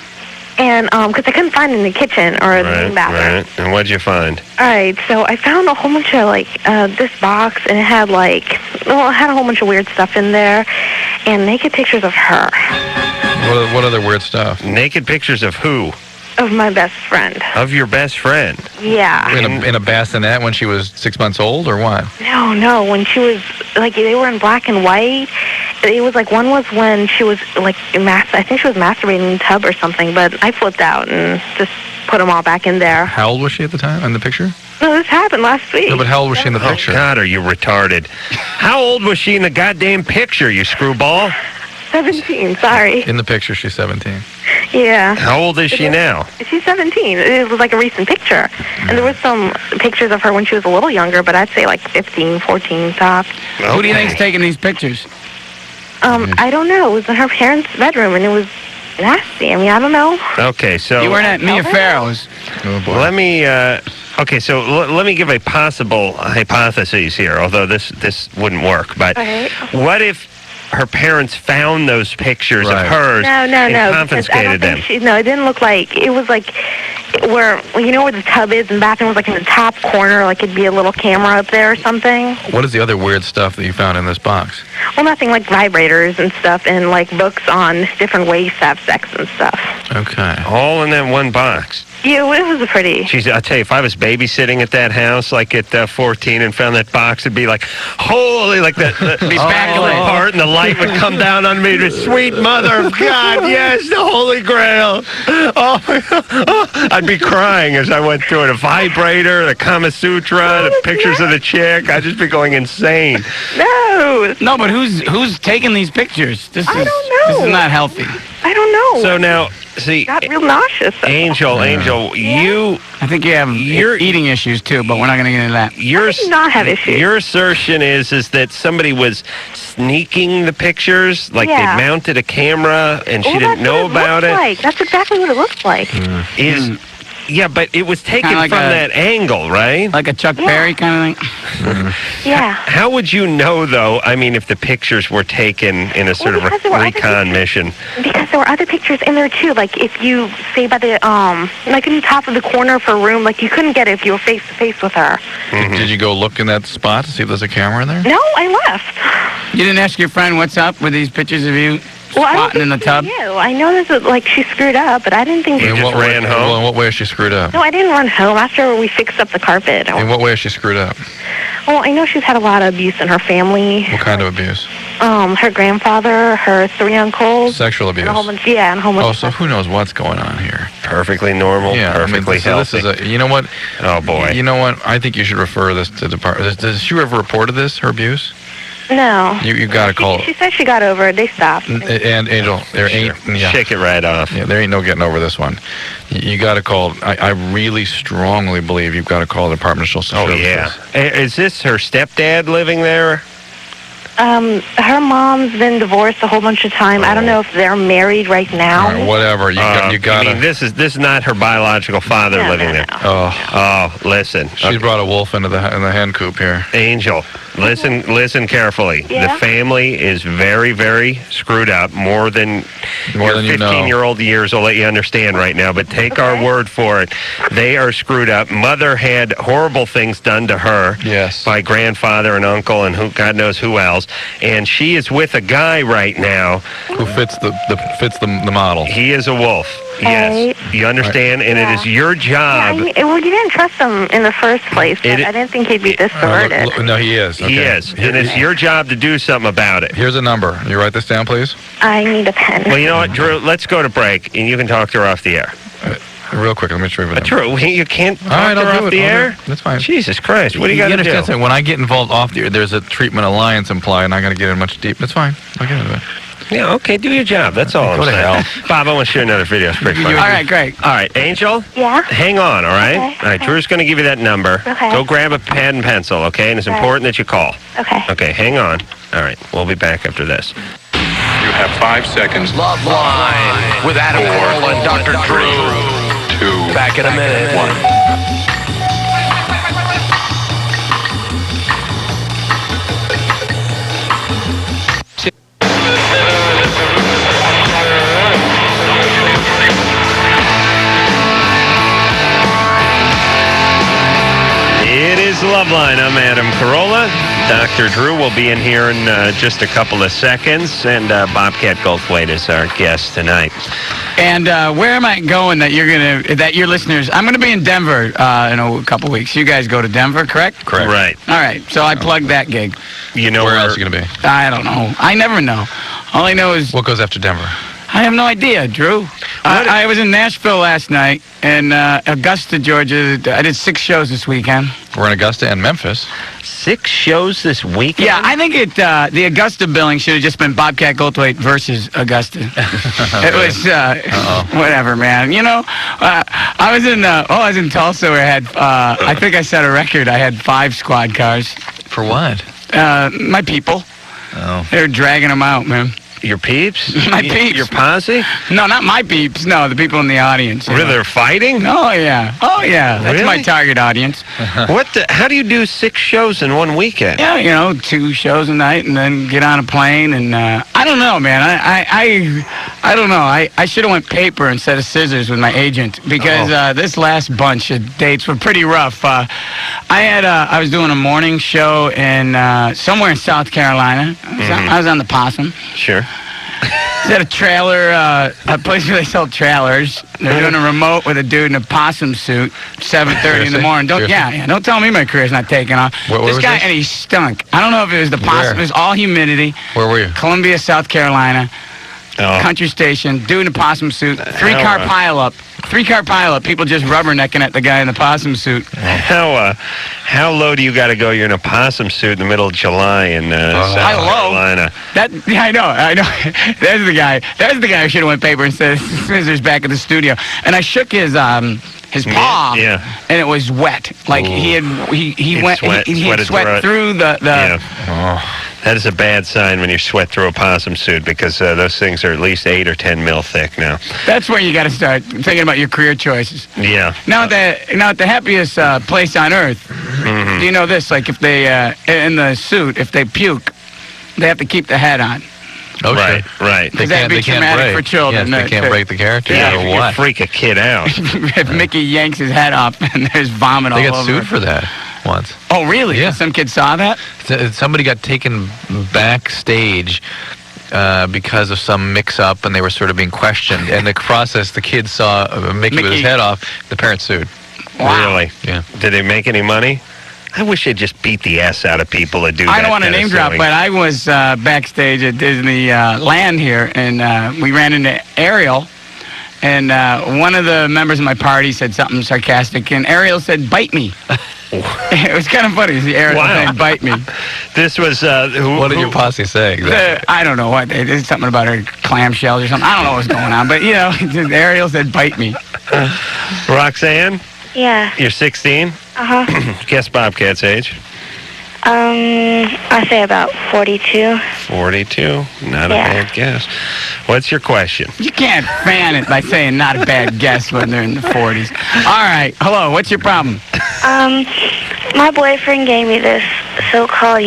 And because I couldn't find it in the kitchen or the main bathroom. Right. And what'd you find? All right, so I found a whole bunch of this box, and it had it had a whole bunch of weird stuff in there, and naked pictures of her. What other weird stuff? Naked pictures of who? Of my best friend. Of your best friend. Yeah. In a bassinet when she was 6 months old, or what? No, when she was, they were in black and white. It was one was when she was, I think she was masturbating in the tub or something, but I flipped out and just put them all back in there. How old was she at the time in the picture? No, this happened last week. No, but how old was she in the Oh, picture? God, are you retarded? How old was she in the goddamn picture, you screwball? 17, sorry. In the picture, she's 17. Yeah. How old is she now? She's 17. It was like a recent picture. And there was some pictures of her when she was a little younger, but I'd say like 15, 14 tops. Who do you think's taking these pictures? I don't know. It was in her parents' bedroom, and it was nasty. I mean, I don't know. Okay, so You weren't at Mia Farrow's. Oh, boy. let me. Okay, so let me give a possible hypothesis here, although this wouldn't work. But Okay. what if her parents found those pictures Right. of hers No, and because I don't confiscated them? think no, it didn't look like, it was like where, you know where the tub is and the bathroom was like in the top corner, like it'd be a little camera up there or something. What is the other weird stuff that you found in this box? Well, nothing like vibrators and stuff and like books on different ways to have sex and stuff. Okay. All in that one box. Yeah, it was a pretty. Jeez, I'll tell you, if I was babysitting at that house, like at 14, and found that box, it'd be like, holy, like the backlit part, and the light would come down on me. The sweet mother of God, yes, the Holy Grail. Oh, I'd be crying as I went through it. A vibrator, the Kama Sutra, the pictures of the chick. I'd just be going insane. No, No, but who's taking these pictures? This I is don't know. This is not healthy. I don't know. So now, see, got real nauseous. Angel, you, I think you have eating issues too, but we're not going to get into that. your, I do not have issues. your assertion is that somebody was sneaking the pictures, like Yeah. they mounted a camera and she Well, didn't that's what know about looked it. Like. That's exactly what it looked like. Yeah, but it was taken Kinda like from a- that angle, right? Like a Chuck Yeah. Berry kind of thing. Yeah. How would you know, though, I mean, if the pictures were taken in a sort of because there were other recon pictures. mission? Because there were other pictures in there too. Like if you say by the like in the top of the corner of her room, like you couldn't get it if you were face to face with her. Did you go look in that spot to see if there's a camera in there? No, I left. You didn't ask your friend what's up with these pictures of you Well, I don't squatting in the think tub? she knew. I know that like she screwed up, but I didn't think. You She, just what ran way, home? Well, in what way is she screwed up? no, I didn't run home after we fixed up the carpet. In what way is she screwed up? Well, I know she's had a lot of abuse in her family. What kind of abuse? Her grandfather, her 3 uncles, Sexual abuse. and a whole bunch. Yeah, and a whole bunch. Oh, of so stuff. who knows what's going on here? Perfectly normal, Yeah, perfectly so healthy. this is a. You know what? Oh, boy. You know what? I think you should refer this to department. Does she ever reported this? Her abuse? No. You got to call. She said she got over it. They stopped. And Angel, there ain't. Yeah. Shake it right off. Yeah, there ain't no getting over this one. You got to call. I really strongly believe you've got to call the Department of Social Oh, Services. yeah. Is this her stepdad living there? Her mom's been divorced a whole bunch of time. I don't know if they're married right now. All right, whatever. You I got mean, to. this is not her biological father No, living no, there. no. Oh, Oh, listen. she's brought a wolf into the hen coop here. Angel, listen carefully. Yeah? The family is very, very screwed up. More than your than you know. 15-year-old years will let you understand right now. But take our Okay. word for it. They are screwed up. Mother had horrible things done to her. Yes. By grandfather and uncle and God knows who else. And she is with a guy right now. Who fits the model? He is a wolf. Yes. Right. You understand? And it is your job. Well, you didn't trust him in the first place. But It- I didn't think he'd be this perverted. No, he is. He Okay. is. And it's your job to do something about it. Here's a number. You write this down, please. I need a pen. Well, you know what, Drew? Let's go to break, and you can talk to her off the air. Real quick, let me retrieve it. Drew, you can't talk All right, to her I'll do off it. the I'll do air? it. That's fine. Jesus Christ, what do you got to do? understand something? When I get involved off the air, there's a treatment alliance implied, and I got to get in much deep. That's fine. I'll get into it. Yeah, okay, do your job. That's all Go I'm to saying. hell. Bob, I want to share another video. It's pretty funny. All right, great. All right, Angel, Yeah? hang on, all right? Okay, All right, okay. Drew's going to give you that number. Okay. Go grab a pen and pencil, okay? And it's Okay. important that you call. Okay. Okay, hang on. All right, we'll be back after this. You have 5 seconds. Loveline with Adam Carolla and Dr. Drew. 2. Back in a minute. 1. It is Loveline. I'm Adam Carolla. Dr. Drew will be in here in just a couple of seconds, and Bobcat Goldthwait is our guest tonight. And where am I going that your listeners? I'm gonna be in Denver in a couple weeks. You guys go to Denver, correct? Correct. Right. All right. So I plugged that gig. You know Where else are you going to be? I don't know. I never know. All I know is What goes after Denver? I have no idea, Drew. I was in Nashville last night, and Augusta, Georgia. I did 6 shows this weekend. We're in Augusta and Memphis. 6 shows this weekend? Yeah, I think the Augusta billing should have just been Bobcat Goldthwait versus Augusta. It was whatever, man. You know, I was in Tulsa where I had I think I set a record. I had 5 squad cars. For what? My people. Oh. They were dragging them out, man. Your peeps? My peeps. Your posse? No, not my peeps. No, the people in the audience. Really, they're fighting? Oh, yeah. Oh, yeah. That's Really? my target audience. How do you do 6 shows in one weekend? Yeah, you know, 2 shows a night and then get on a plane. And I don't know, man. I don't know. I should have went paper instead of scissors with my agent because this last bunch of dates were pretty rough. I was doing a morning show in somewhere in South Carolina. I was on the Possum. Sure. Is that a trailer, a place where they sell trailers? They're doing a remote with a dude in a possum suit, 7:30 in the morning. Don't tell me my career's not taking off. Where this guy, and he stunk. I don't know if it was the possum. It was all humidity. Where were you? Columbia, South Carolina. Country station, dude in a possum suit, 3-car pileup. 3-car pileup, people just rubbernecking at the guy in the possum suit. How low do you got to go? You're in a possum suit in the middle of July in South Carolina. I know. There's the guy who should have went paper instead of scissors back at the studio. And I shook his paw, and it was wet. Like he had sweat through the. Yeah. That is a bad sign when you sweat through a possum suit because those things are at least 8 or 10 mil thick now. That's where you got to start thinking about your career choices. Yeah. Now, at the happiest place on earth, do you know this? Like if they, in the suit, if they puke, they have to keep the head on. Oh, right. Because that'd be traumatic for children. Yes, they can't break the character. Yeah, or you what? freak a kid out. If Mickey yanks his head off and there's vomit all over. They got sued for that once. Oh, really? Yeah. Some kid saw that? Somebody got taken backstage because of some mix-up, and they were sort of being questioned. And the process, the kid saw Mickey with his head off. The parents sued. Wow. Really? Yeah. Did they make any money? I wish they'd just beat the ass out of people that do that. I don't want to name drop, but I was backstage at Disneyland here, and we ran into Ariel. And one of the members of my party said something sarcastic, and Ariel said, "Bite me." It was kind of funny. Ariel saying, "Bite me." This was what did your posse say? Exactly? I don't know what. They did something about her clamshells or something. I don't know what was going on, but Ariel said, "Bite me." Roxanne? Yeah. You're 16? Guess Bobcat's age. I say about 42. 42? Not a bad guess. What's your question? You can't fan it by saying not a bad guess when they're in the 40s. All right. Hello. What's your problem? My boyfriend gave me this so-called,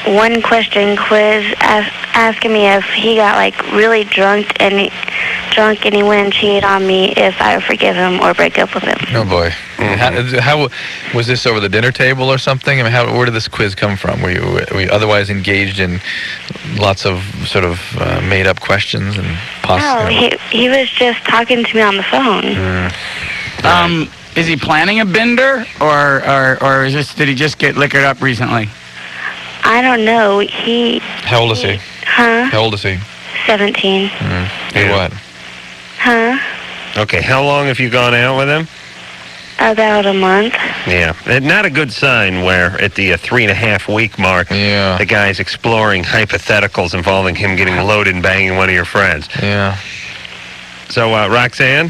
one-question quiz asking me if he got, really drunk and he went and cheated on me, if I would forgive him or break up with him. Oh, boy. How was this over the dinner table or something? I mean, where did this quiz come from? Were you otherwise engaged in lots of sort of made-up questions and No, he was just talking to me on the phone. Is he planning a bender, or did he just get liquored up recently? I don't know. How old is he? Huh? How old is he? 17. Hey, what? Huh? Okay, how long have you gone out with him? About a month. Yeah, not a good sign where at the 3.5-week mark, the guy's exploring hypotheticals involving him getting loaded and banging one of your friends. Yeah. So, Roxanne?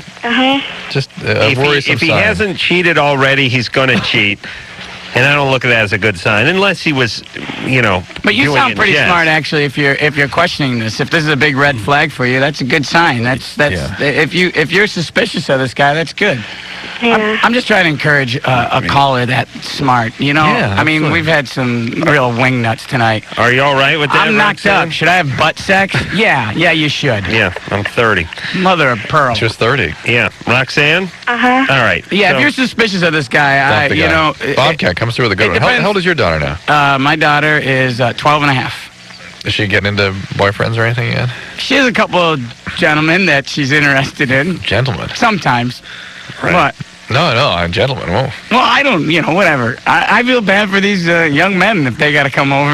Just a worrisome if he sign. hasn't cheated already, he's going to cheat. And I don't look at that as a good sign, unless he was, But you doing sound it pretty in jest. smart, actually. If you're questioning this, if this is a big red flag for you, that's a good sign. That's if you're suspicious of this guy, that's good. Yeah. I'm just trying to encourage a caller that smart. Yeah, I mean, absolutely. we've had some real wingnuts tonight. Are you all right with that, I'm knocked Roxanne? up. Should I have butt sex? Yeah, you should. Yeah, I'm 30. Mother of pearl. She was 30. Yeah. Roxanne? All right. Yeah, so- if you're suspicious of this guy, Dump the guy. Bobcat comes through with a good it one. How depends. old is your daughter now? My daughter is 12 and a half. Is she getting into boyfriends or anything yet? She has a couple of gentlemen that she's interested in. Gentlemen. Sometimes. Right. No, I'm a gentleman. Whoa. Well, I don't, whatever. I feel bad for these young men if they got to come over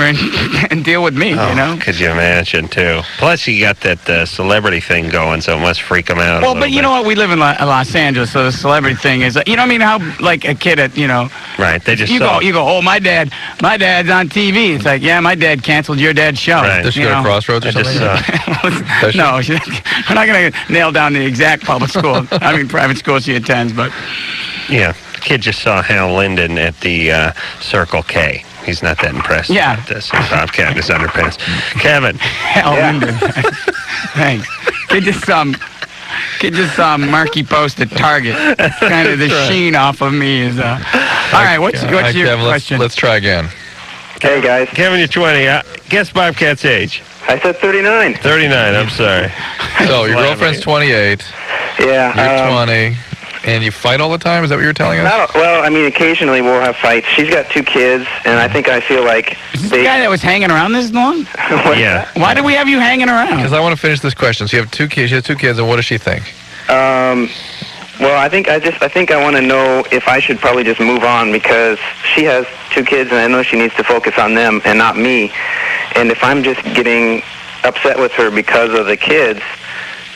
and deal with me, Could you imagine, too? Plus, you got that celebrity thing going, so it must freak them out. Well, but you know what? We live in Los Angeles, so the celebrity thing is, you know what I mean? How, like, a kid at, Right, they just you go, oh, my dad's on TV. It's like, yeah, my dad canceled your dad's show. Right. Does she go to Crossroads or something? No, we're not going to nail down the exact public school. I mean, private school she attends, but... Yeah, the kid just saw Hal Linden at the Circle K. He's not that impressed about this. Bobcat in his underpants. Kevin. Hal Linden. Thanks. Kid just saw Marky post at Target. Kind of the sheen off of me is... All right, what's your Kevin, question? Let's try again. Hey, guys. Kevin, you're 20. Guess Bobcat's age. I said 39. 39, I'm sorry. So your girlfriend's 28. Yeah. You're 20. And you fight all the time? Is that what you were telling us? Well, I mean, occasionally we'll have fights. She's got 2 kids, and I feel like... Is this the guy that was hanging around this long? Yeah. Why do we have you hanging around? Because I want to finish this question. So you have 2 kids. She has 2 kids, and what does she think? Well, I think I want to know if I should probably just move on because she has 2 kids, and I know she needs to focus on them and not me. And if I'm just getting upset with her because of the kids...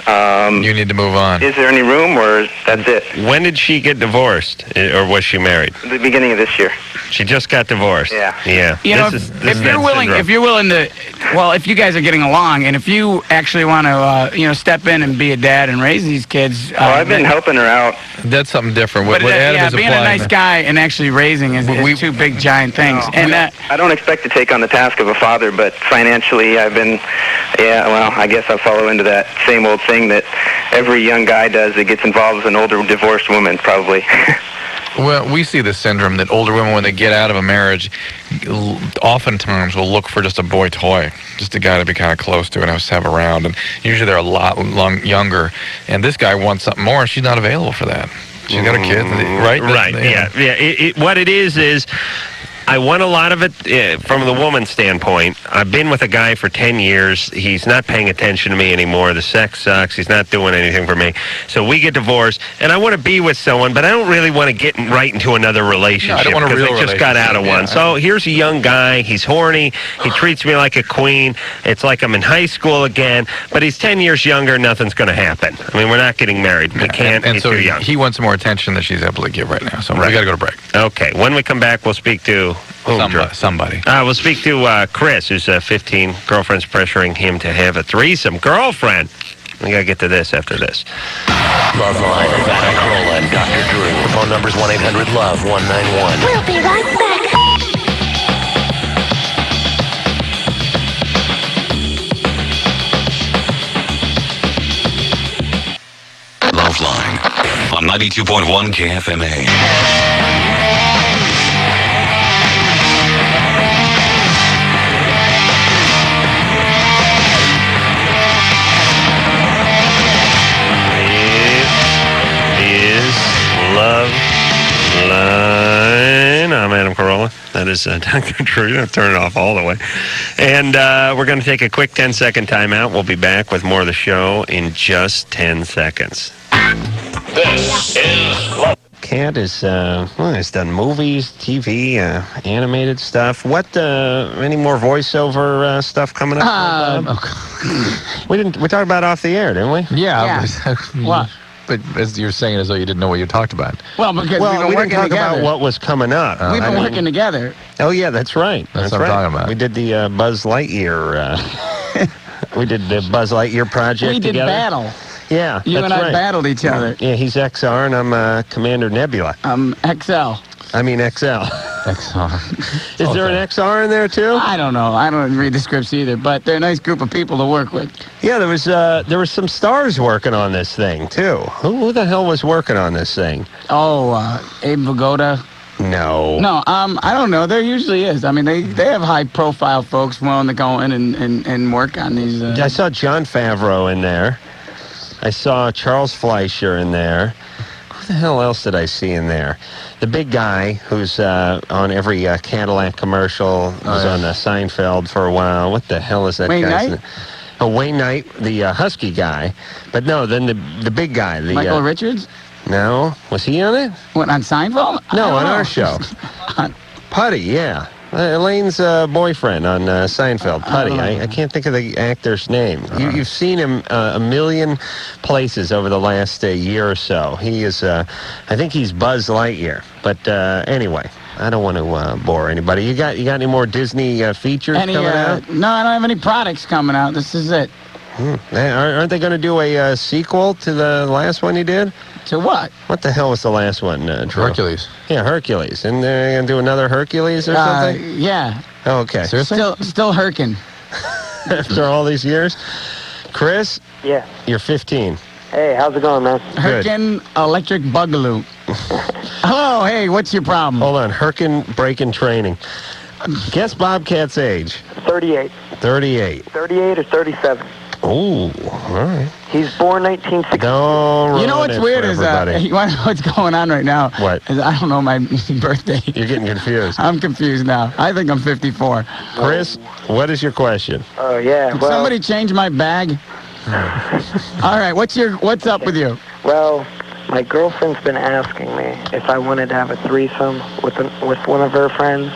you need to move on. Is there any room, or that's it? When did she get divorced, or was she married? The beginning of this year. She just got divorced. Yeah. Yeah. If you're willing to, well, if you guys are getting along, and if you actually want to, step in and be a dad and raise these kids. Well, I've been helping her out. That's something different. But What Adam is being a applying- nice guy and actually raising is 2 big giant things. I don't expect to take on the task of a father, but financially I've been, I guess I'll follow into that same old thing that every young guy does that gets involved with an older divorced woman, probably. Well, we see this syndrome that older women, when they get out of a marriage, oftentimes will look for just a boy toy, just a guy to be kind of close to and have around. And usually they're a lot younger. And this guy wants something more, and she's not available for that. She's got her kids, right? Right, yeah. What it is I want a lot of it from the woman's standpoint. I've been with a guy for 10 years. He's not paying attention to me anymore. The sex sucks. He's not doing anything for me. So we get divorced, and I want to be with someone, but I don't really want to get right into another relationship. No, I don't want a real because I just got out of one. So here's a young guy. He's horny. He treats me like a queen. It's like I'm in high school again, but he's 10 years younger. Nothing's going to happen. I mean, we're not getting married. We can't. And he's so too young. he wants more attention than she's able to give right now. So we got to go to break. Okay. When we come back, we'll speak to... Somebody. We'll speak to Chris, who's 15. Girlfriend's pressuring him to have a threesome. Girlfriend. We got to get to this after this. Loveline, Carolla, and Dr. Drew. Phone number's 1-800-LOVE-191. We'll be right back. Loveline on 92.1 KFMA. Loveline. I'm Adam Carolla. That is Dr. Drew. Don't turn it off all the way. And we're going to take a quick 10-second timeout. We'll be back with more of the show in just 10 seconds. This is Love. Cat is, he's done movies, TV, animated stuff. What, any more voiceover stuff coming up? We talked about it off the air, didn't we? Yeah. What? But as you're saying, as though you didn't know what you talked about. Well, because we've been we working didn't talk together. about what was coming up. We've been working together. Oh, yeah, that's right. That's what I'm talking about. We did the Buzz Lightyear. We did the Buzz Lightyear project We did together. battle. Yeah, You and I battled each other. Yeah, he's XR and I'm Commander Nebula. XL. I mean XL. XR. Is there an XR in there too? I don't know. I don't read the scripts either, but they're a nice group of people to work with. Yeah, there was some stars working on this thing too. Who the hell was working on this thing? Oh, Abe Vigoda. No. No, I don't know. There usually is. I mean, they have high-profile folks willing to go in and work on these. I saw Jon Favreau in there. I saw Charles Fleischer in there. Who the hell else did I see in there? The big guy who's on every Cadillac commercial, was on Seinfeld for a while. What the hell is that Wayne guy's Knight? name? Oh, Wayne Knight, the husky guy. But no, then the big guy. Michael Richards? No? Was he on it? What, on Seinfeld? No, on I don't our know. show. Putty, yeah. Elaine's boyfriend on Seinfeld, Putty. I can't think of the actor's name. You've seen him a million places over the last year or so. He is, I think he's Buzz Lightyear. But anyway, I don't want to bore anybody. You got any more Disney features coming out? No, I don't have any products coming out. This is it. Aren't they going to do a sequel to the last one you did? To what? What the hell was the last one, Drew? Hercules. Yeah, Hercules. And they're going to do another Hercules or something? Yeah. Oh, okay. Seriously? Still Herkin. After all these years? Chris? Yeah. You're 15. Hey, how's it going, man? Herkin Electric Bugaloo. Hello, hey, what's your problem? Hold on. Herkin Breaking Training. Guess Bobcat's age. 38. 38. 38 or 37. Oh, all right. He's born 1960. Don't You know ruin what's it weird for is, everybody. you want to know what's going on right now? What? Is I don't know my birthday. You're getting confused. I'm confused now. I think I'm 54. Chris, what is your question? Oh, yeah. Did Well, somebody change my bag? All right, what's up with you? well, my girlfriend's been asking me if I wanted to have a threesome with one of her friends.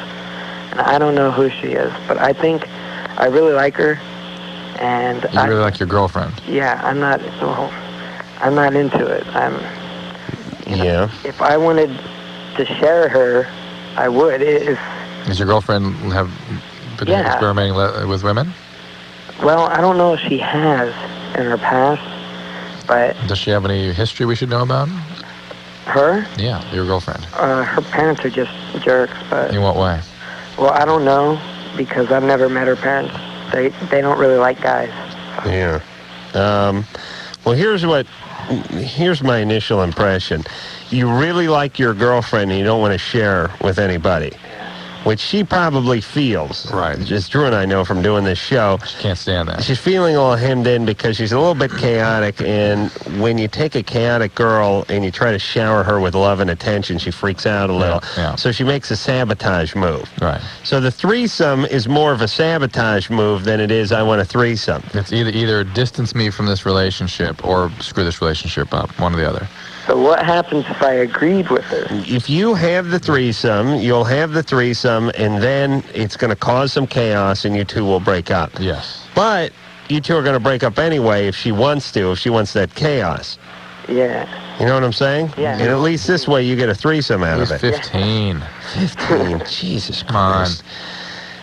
And I don't know who she is, but I think I really like her. And You really like your girlfriend. yeah, I'm not into it. Yeah. If I wanted to share her, I would. Does your girlfriend have been Yeah. experimenting with women? Well, I don't know if she has in her past, but Does she have any history we should know about? her, Yeah, your girlfriend. her parents are just jerks. But In what way? well, I don't know because I've never met her parents. They don't really like guys. Yeah. Well, here's my initial impression. You really like your girlfriend and you don't want to share with anybody, which she probably feels. Right. Just Drew and I know from doing this show. She can't stand that. She's feeling all hemmed in because she's a little bit chaotic, and when you take a chaotic girl and you try to shower her with love and attention, she freaks out a little. Yeah. So she makes a sabotage move. Right. So the threesome is more of a sabotage move than it is I want a threesome. It's either distance me from this relationship or screw this relationship up. One or the other. So what happens if I agreed with her? If you have the threesome, you'll have the threesome, and then it's going to cause some chaos, and you two will break up. Yes. But you two are going to break up anyway if she wants that chaos. Yeah. You know what I'm saying? Yeah. And at least this way you get a threesome out He's of it. 15. 15. Jesus Come on. Christ.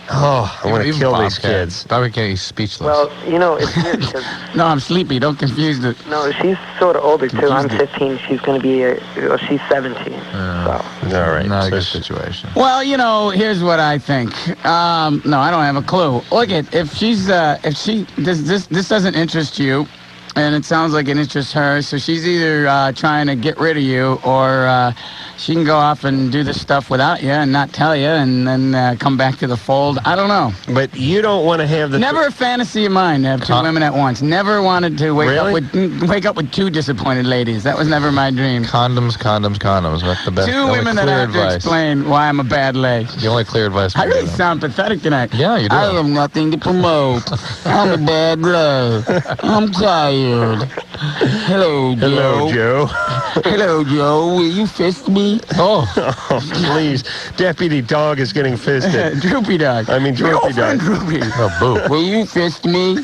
Oh, I want to Even kill these Bobcat. kids. Bobcat, he's speechless. Well, it's weird because No, I'm sleepy. Don't confuse it. no, she's sort of older too. I'm 15. She's going to be she's 17. So All right. Not a So good she- situation. Well, here's what I think. No, I don't have a clue. Look at if this doesn't interest you, and it sounds like it interests her, so she's either trying to get rid of you, or she can go off and do this stuff without you and not tell you, and then come back to the fold. I don't know. But you don't want to have the... Never a fantasy of mine to have two women at once. Never wanted to wake up with two disappointed ladies. That was never my dream. Condoms. That's the best. Two the only women that clear have to advice. explain why I'm a bad leg. The only clear advice. I we really give them. sound pathetic tonight. Yeah, you do. I have nothing to promote. I'm a bad leg. I'm tired. Hello, Joe. Hello, Joe. Hello, Joe. Will you fist me? Oh, Please. Deputy Dog is getting fisted. Droopy Dog. I mean, Droopy Dog. Droopy. oh, boo. Will you fist me?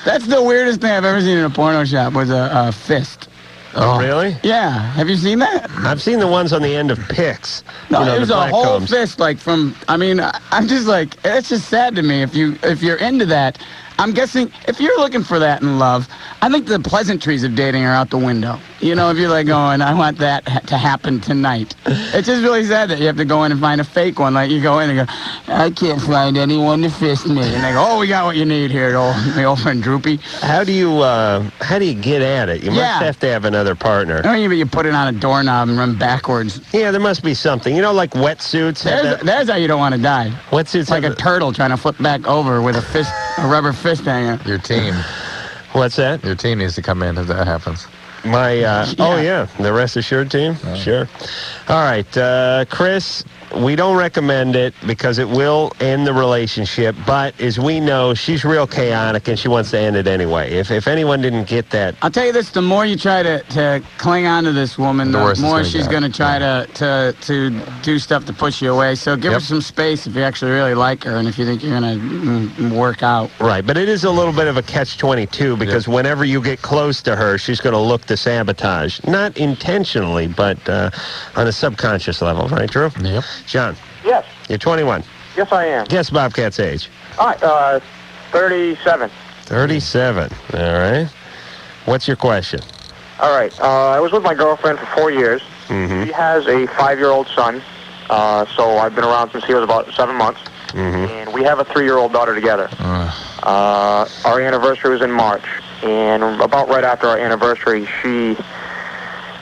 That's the weirdest thing I've ever seen in a porno shop was a fist. Oh, really? Yeah. Have you seen that? I've seen the ones on the end of picks. No, You know, it was the a black whole combs. fist, I'm just like, it's just sad to me if you're into that. I'm guessing if you're looking for that in love, I think the pleasantries of dating are out the window. You know, if you're like going, I want that to happen tonight. It's just really sad that you have to go in and find a fake one. Like you go in and go, I can't find anyone to fist me. And they go, oh, we got what you need here, my old friend Droopy. How do you get at it? You must have to have another partner. I mean, you put it on a doorknob and run backwards. Yeah, there must be something. You know, like wetsuits. There's how you don't want to die. Wetsuits like a turtle trying to flip back over with a rubber fist hanger. Your team. What's that? Your team needs to come in if that happens. Oh yeah, the Rest Assured team. Sure. All right, Chris, we don't recommend it because it will end the relationship. But as we know, she's real chaotic and she wants to end it anyway. If anyone didn't get that, I'll tell you this: the more you try to cling on to this woman, the more she's going to try to do stuff to push you away. So give her some space if you actually really like her and if you think you're going to work out. Right, but it is a little bit of a catch-22 because whenever you get close to her, she's going to look to sabotage. Not intentionally, but on a subconscious level. Right, Drew? Yep. John? Yes. You're 21. Yes, I am. Guess Bobcat's age. All right, 37. 37. All right. What's your question? All right, I was with my girlfriend for 4 years. Mm-hmm. She has a 5-year-old son, so I've been around since he was about 7 months. Mm-hmm. And we have a 3-year-old daughter together. Our anniversary was in March, and about right after our anniversary, she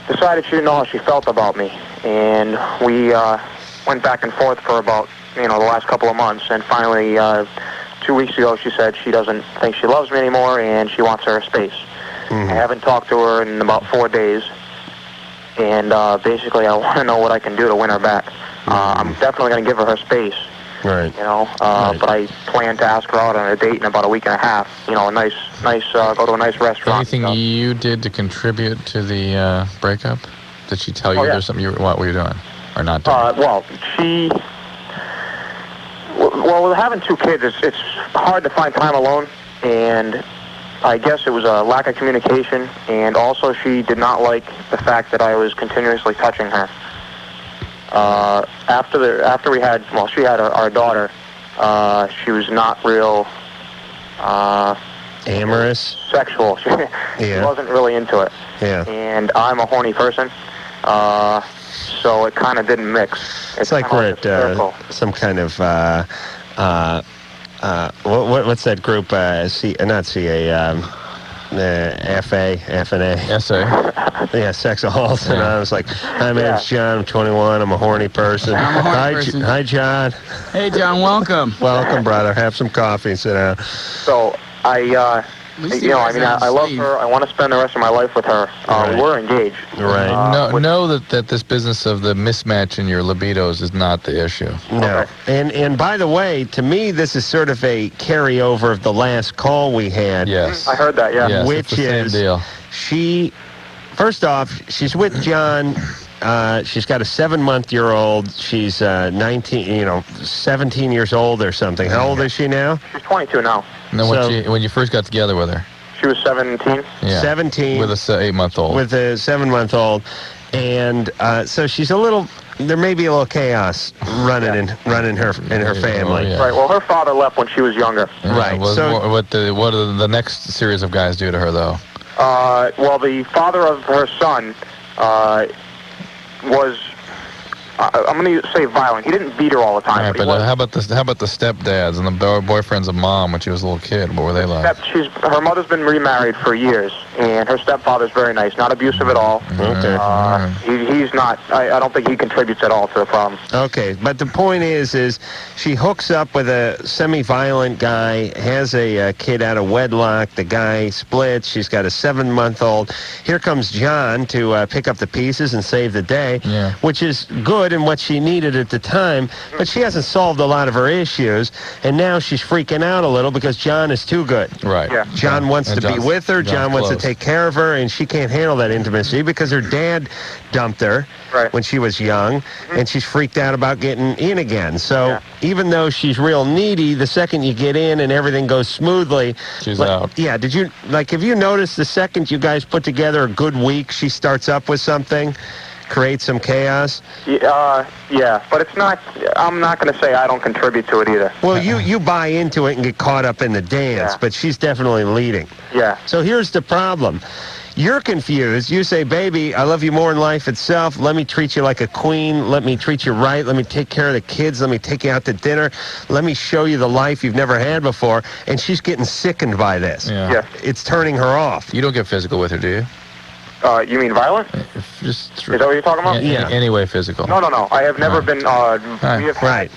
decided she didn't know how she felt about me. And we went back and forth for about, the last couple of months, and finally 2 weeks ago she said she doesn't think she loves me anymore and she wants her space. Mm-hmm. I haven't talked to her in about 4 days, and basically I want to know what I can do to win her back. I'm definitely going to give her space. Right. But I plan to ask her out on a date in about a week and a half. A nice, go to a nice restaurant. Anything you did to contribute to the breakup? Did she tell you there's something what were you doing or not doing? Well, with having 2 kids, it's hard to find time alone, and I guess it was a lack of communication, and also she did not like the fact that I was continuously touching her. After we had, she had our daughter, she was not real amorous, sexual. She wasn't really into it. Yeah. And I'm a horny person, so it kind of didn't mix. It's like we're at some kind of what's that group? Not CA. FA, FNA. SA. Yeah, Sexaholics. And I was like, hi, my name's John. I'm 21. I'm a horny person. I'm a horny person. Hi, John. Hey, John, welcome. Welcome, brother. Have some coffee and sit down. So I love her. I want to spend the rest of my life with her. We're engaged. Right. Know that this business of the mismatch in your libidos is not the issue. No. Okay. And by the way, to me, this is sort of a carryover of the last call we had. Yes. I heard that, yeah. Yes, which it's the same deal. First off, she's with John. She's got a 7-month-old. She's 17 years old or something. How old is she now? She's 22 now. And then when you first got together with her? She was 17. Yeah. 17. With a 8-month-old. With a 7-month-old. And so she's there may be a little chaos running in her family. Right. Well, her father left when she was younger. Yeah, right. What did the next series of guys do to her, though? Well, the father of her son was, I'm going to say violent. He didn't beat her all the time. Right, but how about the stepdads and the boyfriends of mom when she was a little kid? What were they like? Her mother's been remarried for years, and her stepfather's very nice, not abusive at all. Okay. He's not. I don't think he contributes at all to the problem. Okay, but the point is she hooks up with a semi-violent guy, has a kid out of wedlock. The guy splits. She's got a 7-month-old. Here comes John to pick up the pieces and save the day, which is good and what she needed at the time, but she hasn't solved a lot of her issues, and now she's freaking out a little because John is too good. Right. Yeah. John wants to be with her. John wants to take care of her, and she can't handle that intimacy because her dad dumped her when she was young, and she's freaked out about getting in again. So even though she's real needy, the second you get in and everything goes smoothly, she's out. Yeah. Have you noticed the second you guys put together a good week, she starts up with something? Create some chaos? Yeah, but it's not, I'm not going to say I don't contribute to it either. Well, you buy into it and get caught up in the dance, but she's definitely leading. Yeah. So here's the problem. You're confused. You say, baby, I love you more than life itself. Let me treat you like a queen. Let me treat you right. Let me take care of the kids. Let me take you out to dinner. Let me show you the life you've never had before. And she's getting sickened by this. Yeah. It's turning her off. You don't get physical with her, do you? You mean violent? Is that what you're talking about? Yeah. Anyway, physical. No. I have never been. We have had,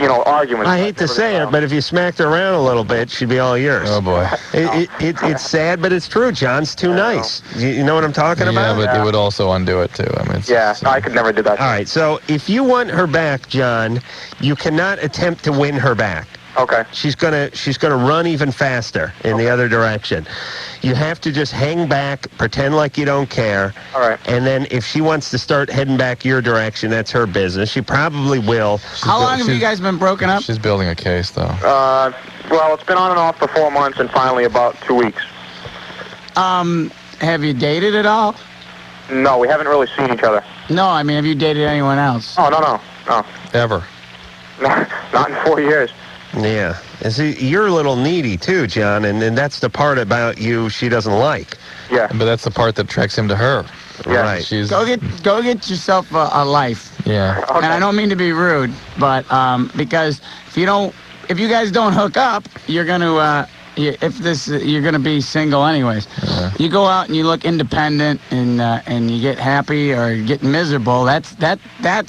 arguments. I hate to say it, but if you smacked her around a little bit, she'd be all yours. Oh, boy. It's sad, but it's true. John's too nice. You know what I'm talking about? Yeah, but it would also undo it, too. I mean, I could never do that. All right, so if you want her back, John, you cannot attempt to win her back. Okay. She's gonna run even faster in the other direction. You have to just hang back, pretend like you don't care. All right. And then if she wants to start heading back your direction, that's her business. She probably will. How long have you guys been broken up? She's building a case, though. Well, it's been on and off for 4 months, and finally about 2 weeks. Have you dated at all? No, we haven't really seen each other. No, I mean, have you dated anyone else? Oh, no. Ever. Not in 4 years. Yeah. And see, you're a little needy too, John, and that's the part about you she doesn't like. Yeah. But that's the part that attracts him to her. Yeah. Right. She's. Go get yourself a life. Yeah. Okay. And I don't mean to be rude, but because if you guys don't hook up, you're gonna you're gonna be single anyways. Yeah. You go out and you look independent and you get happy or get miserable. That's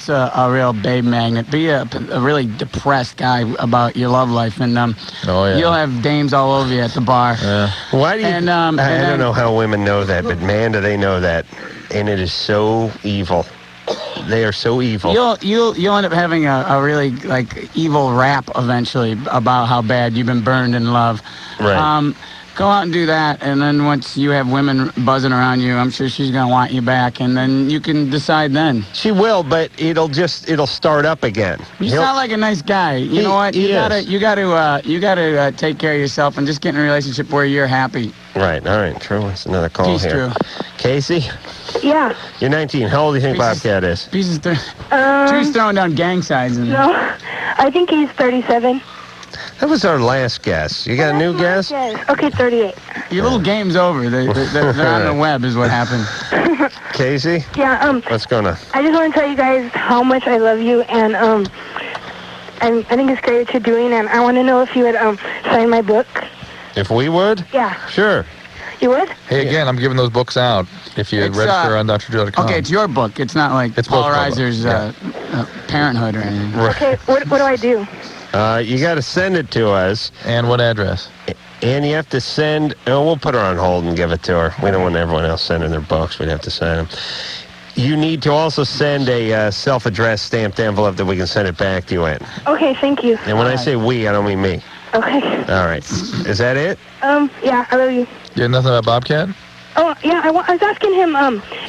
a real babe magnet. Be a really depressed guy about your love life, and you'll have dames all over you at the bar. Yeah. Why do you? And, I and don't know how women know that, but man, do they know that, and it is so evil. They are so evil. You'll end up having a really evil rap eventually about how bad you've been burned in love. Right. Go out and do that, and then once you have women buzzing around you, I'm sure she's gonna want you back, and then you can decide then. She will, but it'll start up again. You sound like a nice guy. You know what? You gotta take care of yourself and just get in a relationship where you're happy. Right. All right. True. That's another call Peace, here. Drew. Casey, Yeah. you're 19. How old do you think Bobcat is? Drew's throwing down gang signs. No, I think he's 37. That was our last guess. You got a new guess? Yes. Okay, 38. Your little game's over. They're on the web is what happened. Casey? Yeah, What's going on? I just want to tell you guys how much I love you, and I think it's great what you're doing, and I want to know if you would sign my book. If we would? Yeah. Sure. You would? Hey, again, I'm giving those books out if you register on DrDrew.com. Okay, it's your book. It's not like Paul Reiser's Parenthood or anything. Okay, what do I do? You got to send it to us. And what address? And you have to send... Oh, we'll put her on hold and give it to her. We don't want everyone else sending their books. We'd have to sign them. You need to also send a self-addressed stamped envelope that we can send it back to you in. Okay, thank you. And when I say we, I don't mean me. Okay. All right. Is that it? Yeah, I love you. You had nothing about Bobcat? Oh, yeah, I was asking him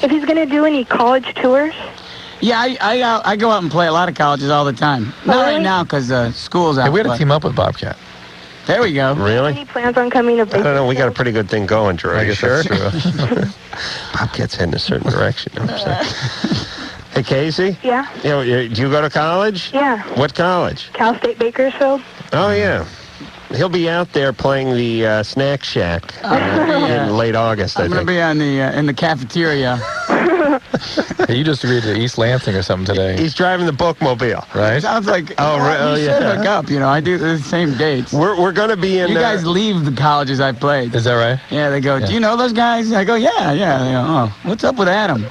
if he's going to do any college tours. Yeah, I go out and play a lot of colleges all the time. Not right now because school's out. Hey, we got to team up with Bobcat. There we go. Really? Any plans on coming to I don't know. We got a pretty good thing going, Drew. I guess sure? that's true. Bobcat's heading a certain direction. Hey, Casey? Yeah? Do you go to college? Yeah. What college? Cal State Bakersfield. Oh, yeah. He'll be out there playing the Snack Shack in late August, I I'm think. going to be in the cafeteria. Hey, you just agreed to East Lansing or something today. He's driving the bookmobile. Right? Sounds like, you should hook up. I do the same dates. We're going to be in... You guys leave the colleges I've played. Is that right? Yeah, they go, do you know those guys? I go, yeah. They go, oh, what's up with Adam?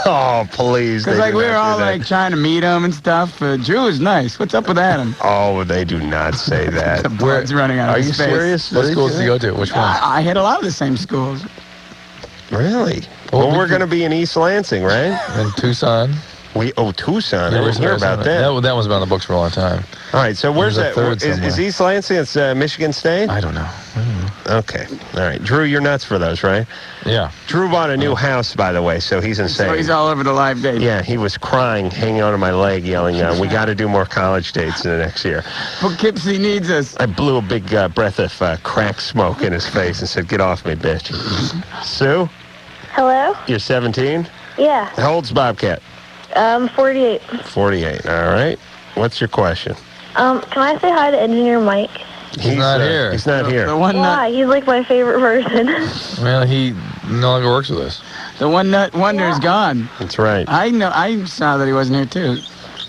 Oh, please. Because we were all trying to meet him and stuff. Drew is nice. What's up with Adam? Oh, they do not say that. The blood's running out of his face. Are you serious? What schools do you go to? Which one? I hit a lot of the same schools. Really? Well, we're going to be in East Lansing, right? In Tucson. Tucson. I didn't hear about that. That one's been on the books for a long time. All right, so where's that? Is East Lansing? It's Michigan State? I don't know. Okay. All right. Drew, you're nuts for those, right? Yeah. Drew bought a new house, by the way, so he's insane. So he's all over the live date. Yeah, he was crying, hanging onto my leg, yelling, we got to do more college dates in the next year. Poughkeepsie needs us. I blew a big breath of crack smoke in his face and said, get off me, bitch. Sue? Hello? You're 17? Yeah. How old's Bobcat? 48. 48. All right. What's your question? Can I say hi to Engineer Mike? He's not here. He's not here. Why? He's like my favorite person. Well, he no longer works with us. The one nut wonder is gone. That's right. I know. I saw that he wasn't here too.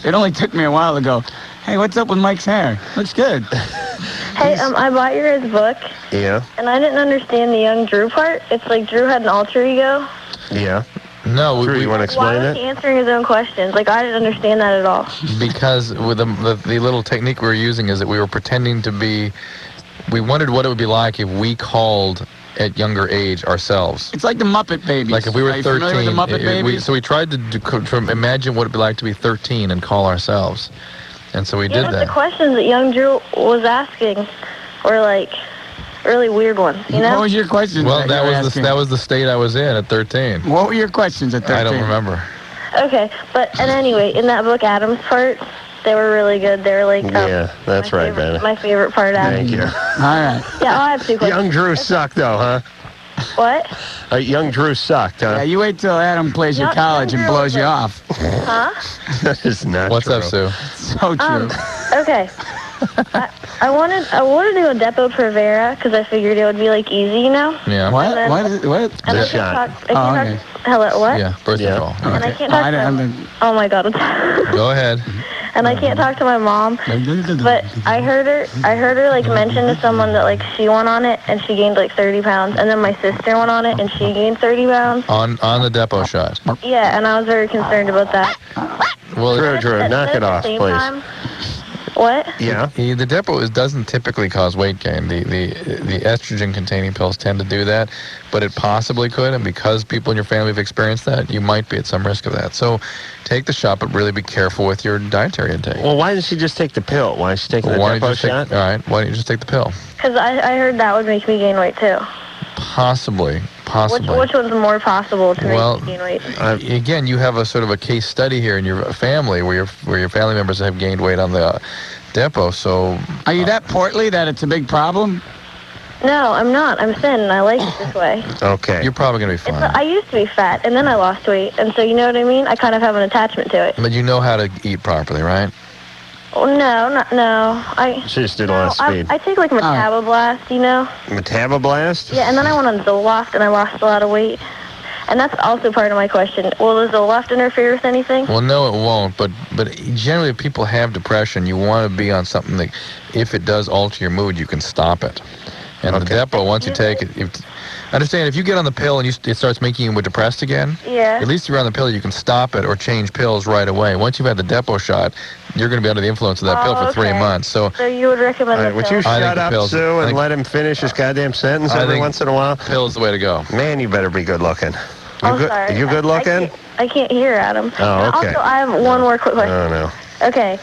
It only took me a while to go, hey, what's up with Mike's hair? Looks good. Hey, I bought his book. Yeah. And I didn't understand the young Drew part. It's like Drew had an alter ego. Yeah. No, Drew, you want to explain Why was it? he answering his own questions? Like, I didn't understand that at all. Because with the little technique we were using is that we were pretending to be. We wondered what it would be like if we called at younger age ourselves. It's like the Muppet Babies. Like if we were Are you familiar 13, with the Muppet Babies? so we tried to imagine what it'd be like to be 13 and call ourselves. And so we did But that. the questions that young Drew was asking were like really weird ones, you know? What was your question? Well, that was the state I was in at 13. What were your questions at 13? I don't remember. Okay, and anyway, in that book, Adam's part, they were really good. They were like, Yeah, that's right, man. my favorite part, Adam. Thank you. All right. Yeah, I have 2 questions. Young Drew sucked, though, huh? What? Young Drew sucked, huh? Yeah, you wait till Adam plays your No, college and Drew blows was you a- off. Huh? That is not What's true. up, Sue? So true. Okay. I wanted to do a Depo Provera because I figured it would be like easy, you know? Yeah. What? And then- What? And I The can't shot. talk. I can't talk. Hello, what? Yeah, birth Yeah. control. And I Okay. can't Oh, talk I to didn't- Oh my God. Go ahead. And I can't talk to my mom. But I heard her like mention to someone that like she went on it and she gained like 30 pounds, and then my sister went on it and she gained 30 pounds. On the Depo shot. Yeah, and I was very concerned about that. Well, Drew, knock it off, please. What? Yeah. The Depo doesn't typically cause weight gain. The estrogen-containing pills tend to do that, but it possibly could, and because people in your family have experienced that, you might be at some risk of that. So take the shot, but really be careful with your dietary intake. Well, why didn't she just take the pill? Why is she taking the Why don't you Depo just take- shot? all right, why don't you just take the pill? Because I heard that would make me gain weight too. Possibly. Which one's more possible to Well, make me gain weight? Again, you have a sort of a case study here in your family where your family members have gained weight on the Depo. So Are you that portly that it's a big problem? No, I'm not. I'm thin, and I like it this way. Okay. you're probably going to be fine. I used to be fat, and then I lost weight, and so you know what I mean? I kind of have an attachment to it. But you know how to eat properly, right? Oh, no. She just did a lot of speed. I take like Metaboblast, you know? Metaboblast? Yeah, and then I went on Zoloft, and I lost a lot of weight. And that's also part of my question. Will the Zoloft interfere with anything? Well, no, it won't. But generally, if people have depression, you want to be on something that, if it does alter your mood, you can stop it. And the Depo, once you take it, understand, if you get on the pill and it starts making you depressed again, Yeah. at least if you're on the pill, you can stop it or change pills right away. Once you've had the Depo shot, you're going to be under the influence of that pill for 3 months. So you would recommend the Would pill? you shut up, pills- Sue, I and think- let him finish his goddamn sentence I every think once in a while? Pill's the way to go. Man, you better be good looking. You Oh, good? sorry. You good looking? I can't hear, Adam. Oh, And okay. Also, I have one more quick question. Oh no. Okay.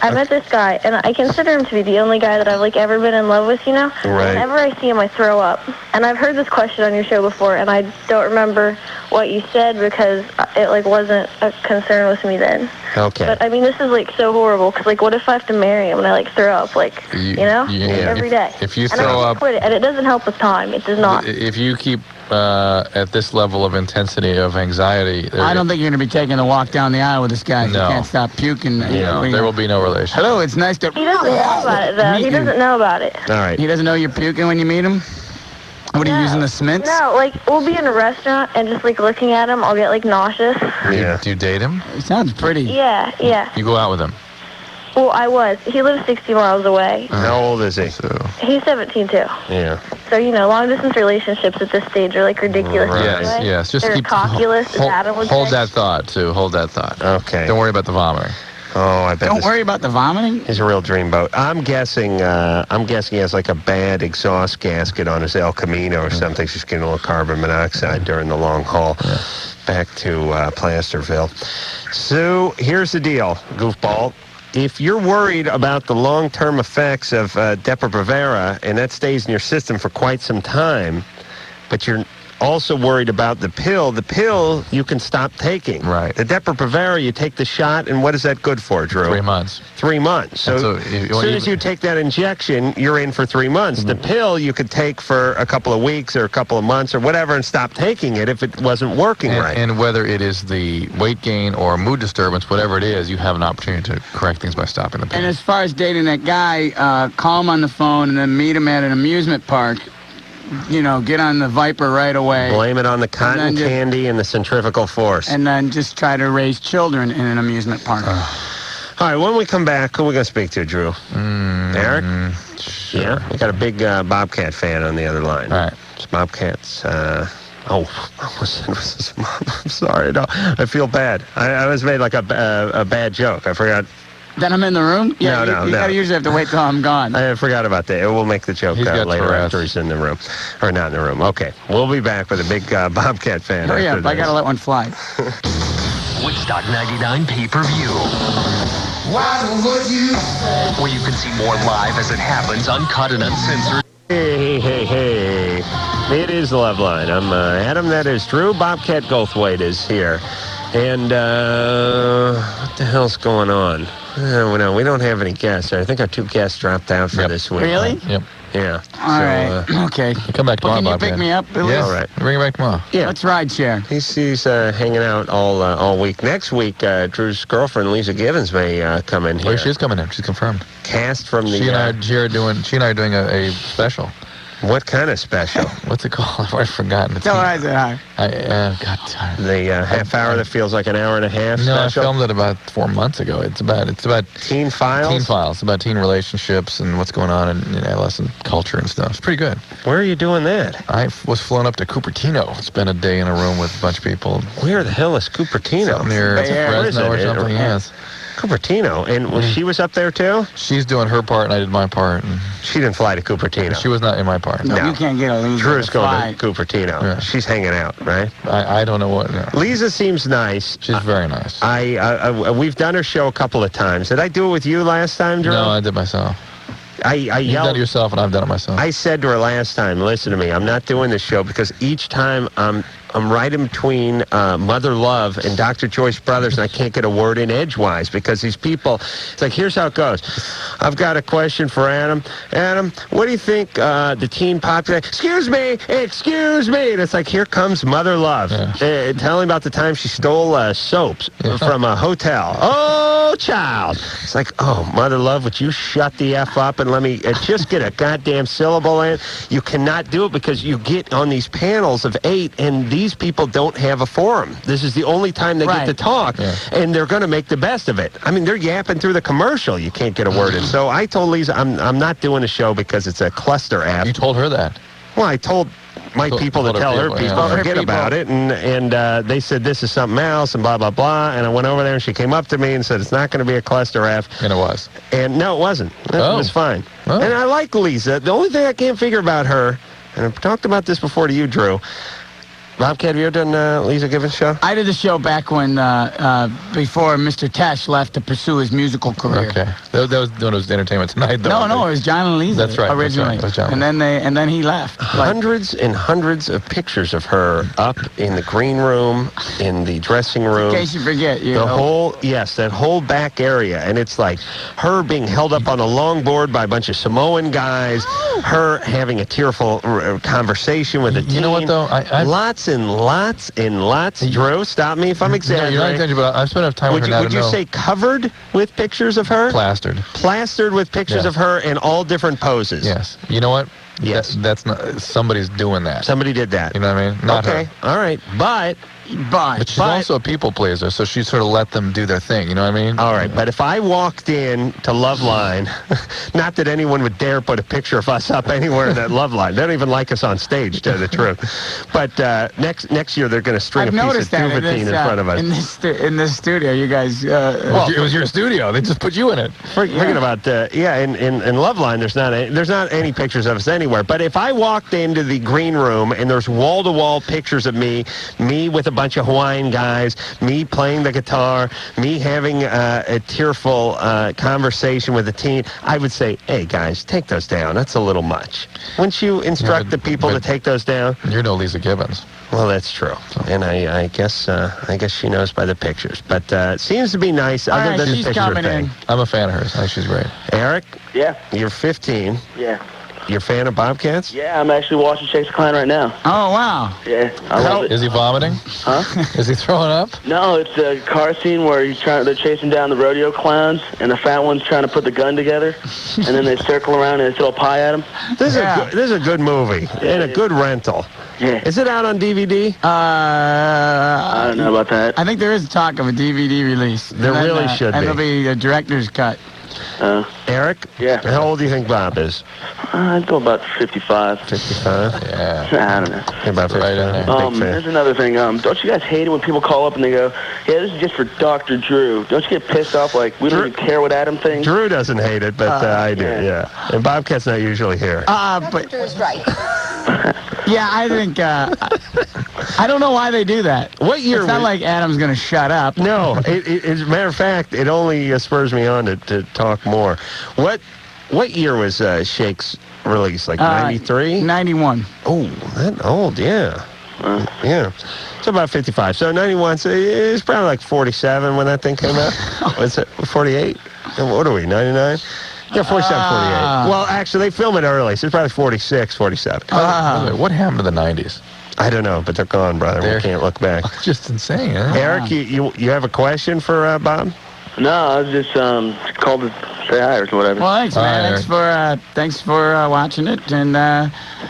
I met this guy, and I consider him to be the only guy that I've like ever been in love with, you know? Right. Whenever I see him, I throw up. And I've heard this question on your show before, and I don't remember what you said because it like wasn't a concern with me then. Okay. But I mean, this is like so horrible because like, what if I have to marry him and I like throw up, like you know, every day? If you and throw I up, quit it, and it doesn't help with time. It does not. if you keep at this level of intensity of anxiety, I don't think you're going to be taking a walk down the aisle with this guy. No. You can't stop puking. there will be no relation. Hello, it's nice to... He doesn't know about it, though. He doesn't know about it. All right. He doesn't know you're puking when you meet him? What are you using, the Smints? No, like, we'll be in a restaurant and just, like, looking at him, I'll get, like, nauseous. Yeah. Do you date him? He sounds pretty. Yeah. You go out with him? Well, I was. He lives 60 miles away. How old is he? He's 17, too. Yeah. So, you know, long-distance relationships at this stage are, like, ridiculous. Yes, anyway. yes. Just They're keep cockulous, as Adam would hold say. that thought, too. Hold that thought. Okay. Don't worry about the vomiting. Oh, I bet. Don't worry about the vomiting. He's a real dreamboat. I'm guessing he has like a bad exhaust gasket on his El Camino or something. She's getting a little carbon monoxide during the long haul back to Placerville. Sue, here's the deal, goofball. If you're worried about the long-term effects of Depo-Provera and that stays in your system for quite some time, but you're also worried about the pill you can stop taking. Right. The Depo-Provera, you take the shot, and what is that good for, Drew? 3 months. 3 months. So as soon as you take that injection, you're in for 3 months. The pill you could take for a couple of weeks or a couple of months or whatever and stop taking it if it wasn't working right. And whether it is the weight gain or mood disturbance, whatever it is, you have an opportunity to correct things by stopping the pill. And as far as dating that guy, call him on the phone and then meet him at an amusement park. You know, get on the Viper right away. Blame it on the cotton just- candy and the centrifugal force. And then just try to raise children in an amusement park. All right, when we come back, who are we going to speak to, Drew? Eric? Sure. Yeah? We got a big Bobcat fan on the other line. All right. Bobcats Oh, was his mom? I'm sorry. No, I feel bad. I was made like a bad joke. I forgot. Then I'm in the room? Yeah, No. You gotta usually have to wait till I'm gone. I forgot about that. We'll make the joke later after he's in the room. Or not in the room. Okay. We'll be back with a big Bobcat fan. Hurry up. I gotta let one fly. Woodstock 99 pay-per-view. Where you can see more live as it happens, uncut and uncensored. Hey. It is Loveline. I'm Adam. That is Drew. Bobcat Goldthwait is here. And what the hell's going on? No, we don't have any guests. I think our 2 guests dropped out for this week. Really? Yep. Yeah. All right. Okay. You come back tomorrow, Can you Bobcat. pick me up, Billy? Yeah. All right. Bring it back tomorrow. Yeah. Let's ride share. He's hanging out all week. Next week, Drew's girlfriend, Lisa Givens, may come in here. Well, she's coming in. She's confirmed. Cast from the... She and I are doing a special. What kind of special? What's it called? I've forgotten. Tell her I said hi. God darn. The half hour that feels like an hour and a half No, special? I filmed it about 4 months ago. It's about teen files? Teen files, about teen relationships and what's going on in adolescent culture and stuff. It's pretty good. Where are you doing that? I was flown up to Cupertino. Spent a day in a room with a bunch of people. Where the hell is Cupertino? Near Fresno or something, yes. Cupertino. And she was up there too? She's doing her part and I did my part. And she didn't fly to Cupertino. She was not in my part. No, you can't get a Lisa. Drew's going to Cupertino. Yeah. She's hanging out, right? I don't know what. No. Lisa seems nice. She's very nice. We've done her show a couple of times. Did I do it with you last time, Drew? No, I did myself. You've done it yourself and I've done it myself. I said to her last time, listen to me, I'm not doing this show because each time I'm right in between Mother Love and Dr. Joyce Brothers, and I can't get a word in edgewise because these people, it's like, here's how it goes. I've got a question for Adam. Adam, what do you think the teen population... Excuse me! And it's like, here comes Mother Love. Yeah. Telling about the time she stole soaps from a hotel. Oh, child! It's like, oh, Mother Love, would you shut the F up and let me just get a goddamn syllable in? You cannot do it because you get on these panels of 8 and these people don't have a forum. This is the only time they get to talk, and they're going to make the best of it. I mean, they're yapping through the commercial. You can't get a word in. So I told Lisa, I'm not doing a show because it's a cluster app. You told her that? Well, I told my people to tell her people, forget about it, and they said this is something else, and blah, blah, blah, and I went over there, and she came up to me and said, it's not going to be a cluster app. And it was? And no, it wasn't. It was fine. Oh. And I like Lisa. The only thing I can't figure about her, and I've talked about this before to you, Drew, Bobcat, have you ever done Lisa Givens' show? I did the show back when, before Mr. Tesh left to pursue his musical career. Okay. That was when it was Entertainment Tonight, though. No, it was John and Lisa. That's right. Originally. That's right. And then he left. Hundreds and hundreds of pictures of her up in the green room, in the dressing room. In case you forget, that whole back area. And it's like her being held up on a longboard by a bunch of Samoan guys, her having a tearful conversation with a teen. You know what, though? Lots and lots. Drew, stop me if I'm exaggerating. No, you're not exaggerating, but I've spent enough time with her now to know. Would you say covered with pictures of her? Plastered. Plastered with pictures of her in all different poses. Yes. You know what? Yes. That's not... Somebody's doing that. Somebody did that. You know what I mean? Not her. All right. But she's also a people pleaser, so she sort of let them do their thing. You know what I mean? All right. But if I walked in to Loveline, not that anyone would dare put a picture of us up anywhere in that Loveline. They don't even like us on stage, to tell the truth. But next year they're going to string a piece of Duvetine in front of us. In this studio, you guys. It was your studio. They just put you in it. Forget about in Loveline, there's not any pictures of us anywhere. But if I walked into the green room and there's wall-to-wall pictures of me with a bunch of Hawaiian guys, me playing the guitar, me having a tearful conversation with a teen, I would say, hey, guys, take those down. That's a little much. Wouldn't you instruct the people to take those down? You're no Lisa Gibbons. Well, that's true. And I guess she knows by the pictures. But it seems to be nice other than the picture thing. I'm a fan of hers. I think she's great. Eric? Yeah? You're 15. Yeah. You're a fan of Bobcats? Yeah, I'm actually watching Chase the Klein right now. Oh, wow. Yeah, I love it. Is he vomiting? Huh? Is he throwing up? No, it's a car scene where they're chasing down the rodeo clowns, and the fat one's trying to put the gun together, and then they circle around and they throw a pie at him. This is a good movie and a good rental. Yeah. Is it out on DVD? I don't know about that. I think there is talk of a DVD release. There really should be. And there'll be a director's cut. Eric? Yeah. How old do you think Bob is? I'd go about 55. 55? Yeah. I don't know. About 55. Right in there. Big fan. There's another thing. Don't you guys hate it when people call up and they go, "Yeah, this is just for Dr. Drew"? Don't you get pissed off like we don't even care what Adam thinks? Drew doesn't hate it, but I do, yeah. And Bobcat's not usually here. But Drew's right. yeah, I think I don't know why they do that. What year? It's not like Adam's going to shut up. No, as a matter of fact, it only spurs me on to talk more. What year was Shake's release? Like 93? 91. Oh, that old, yeah. Yeah. It's about 55. So 91, so it's probably like 47 when that thing came out. Was it 48? What are we, 99? Yeah, 47, 48. Well, actually, they film it early, so it's probably 46, 47. What happened to the 90s? I don't know, but they're gone, brother. We can't look back. Just insane, huh? Eric, you have a question for Bob? No, I was just called to say hi or whatever. Well, thanks, man. Thanks for watching it. And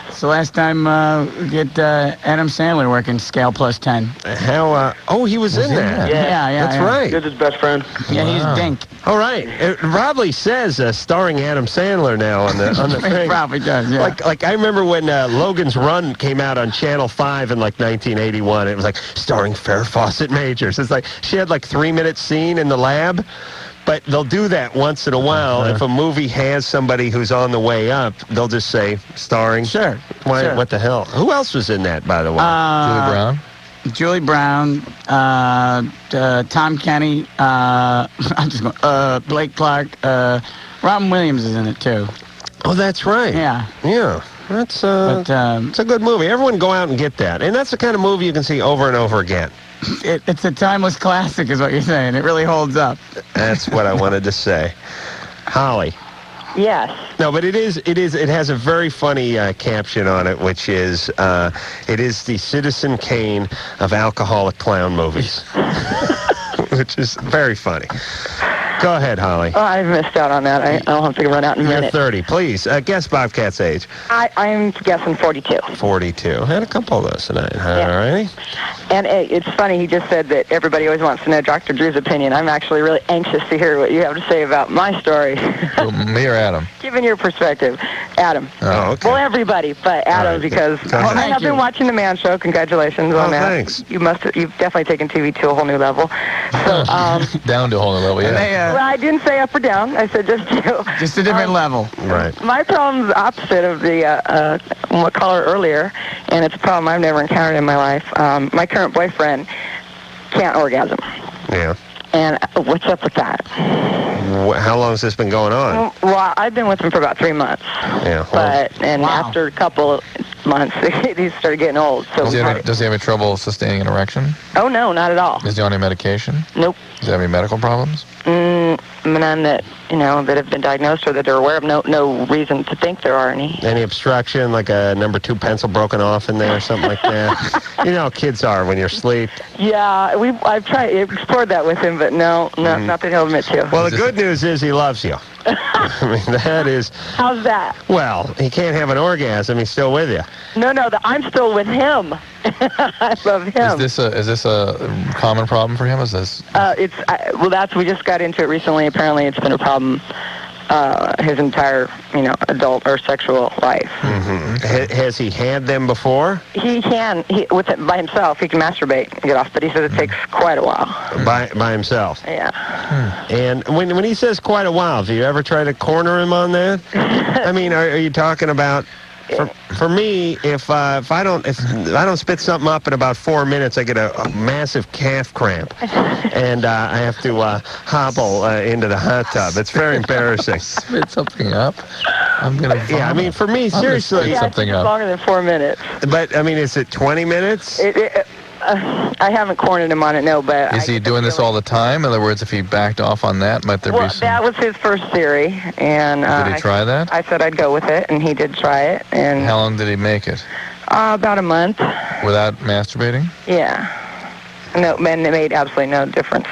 it's the last time we get Adam Sandler working Scale Plus 10. How? He was in that. Yeah. That's right. He's his best friend. Yeah, he's Dink. All right. Rob Lee says starring Adam Sandler now on the thing. He probably does, yeah. Like I remember when Logan's Run came out on Channel 5 in like 1981. It was like starring Farrah Fawcett Majors. It's like she had like 3-minute scene in the lab. But they'll do that once in a while. If a movie has somebody who's on the way up, they'll just say starring. Sure. Why? Sure. What the hell? Who else was in that, by the way? Julie Brown? Tom Kenny. I'm just going. Blake Clark. Robin Williams is in it too. Oh, that's right. Yeah. Yeah. That's it's a good movie. Everyone go out and get that. And that's the kind of movie you can see over and over again. It's a timeless classic, is what you're saying. It really holds up. That's what I wanted to say. Holly. Yes. No, but it has a very funny caption on it, which is, it is the Citizen Kane of alcoholic clown movies. Which is very funny. Go ahead, Holly. Oh, I missed out on that. I'll have to run out in a You're minute. 30. Please, guess Bobcat's age. I'm guessing 42. 42. I had a couple of those tonight. All righty. And it's funny, he just said that everybody always wants to know Dr. Drew's opinion. I'm actually really anxious to hear what you have to say about my story. Me or Adam? Given your perspective. Adam. Oh, okay. Well, everybody, but Adam, because I have been watching The Man Show. Congratulations on that. Thanks. You've definitely taken TV to a whole new level. So, down to a whole new level, yeah. well, I didn't say up or down. I said just two. Just a different level. Right. My problem's the opposite of the caller earlier, and it's a problem I've never encountered in my life. My current boyfriend can't orgasm. Yeah. And what's up with that? How long has this been going on? Well, I've been with him for about 3 months. Yeah. After a couple of months, he started getting old. So Does he have any trouble sustaining an erection? Oh, no, not at all. Is he on any medication? Nope. Does he have any medical problems? None that that have been diagnosed or that they're aware of. No reason to think there are any. Any obstruction, like a number 2 pencil broken off in there or something like that? You know how kids are when you're asleep. Yeah, I've explored that with him, but no, nothing he'll admit to. Well, the good news is he loves you. I mean, that is... How's that? Well, he can't have an orgasm. He's still with you. No, I'm still with him. I love him. Is this a common problem for him? Is this? We just got into it recently. Apparently, it's been a problem his entire, adult or sexual life. Mm-hmm. Has he had them before? He can. By himself, he can masturbate and get off, but he says it takes quite a while. By himself? Yeah. And when he says quite a while, do you ever try to corner him on that? I mean, are you talking about... For me, if I don't spit something up in about 4 minutes, I get a massive calf cramp, and I have to hobble into the hot tub. It's very embarrassing. Spit something up? I'm gonna. Vomit. Yeah, I mean, for me, seriously, spit something up. Longer than 4 minutes. But I mean, is it 20 minutes? I haven't cornered him on it, no, but... Is he doing this all the time? In other words, if he backed off on that, might there be some... that was his first theory, and... Did he try that? I said I'd go with it, and he did try it, and... How long did he make it? About a month. Without masturbating? Yeah. No, and it made absolutely no difference.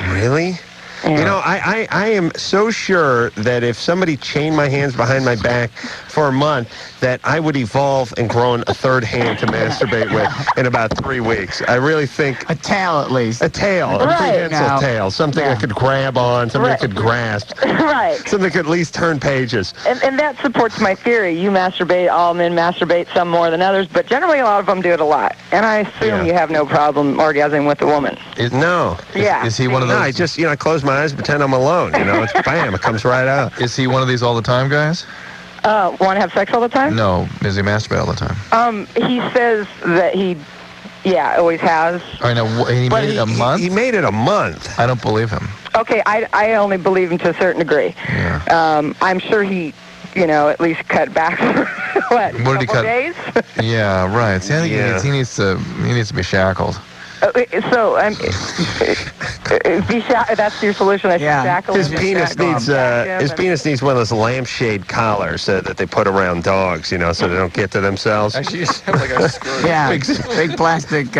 Really? Yeah. I am so sure that if somebody chained my hands behind my back for for a month that I would evolve and grow a third hand to masturbate with in about 3 weeks. I really think a tail at least. A tail, a prehensile tail, something I could grab on, something I could grasp, something that could at least turn pages. And that supports my theory. You masturbate, all men masturbate, some more than others, but generally a lot of them do it a lot. And I assume you have no problem orgasming with a woman. No. Is he one of those? No, I just, I close my eyes, pretend I'm alone. It's bam, it comes right out. Is he one of these all the time, guys? Want to have sex all the time? No. Does he masturbate all the time? He says that he, always has. I know. He made it a month? He made it a month. I don't believe him. Okay, I only believe him to a certain degree. Yeah. I'm sure he, at least cut back for, what did he cut? Days? Yeah, right. See, I think he needs to be shackled. So, that's your solution. His penis needs one of those lampshade collars that they put around dogs, so they don't get to themselves. Actually, you just have like a skirt. Yeah, big plastic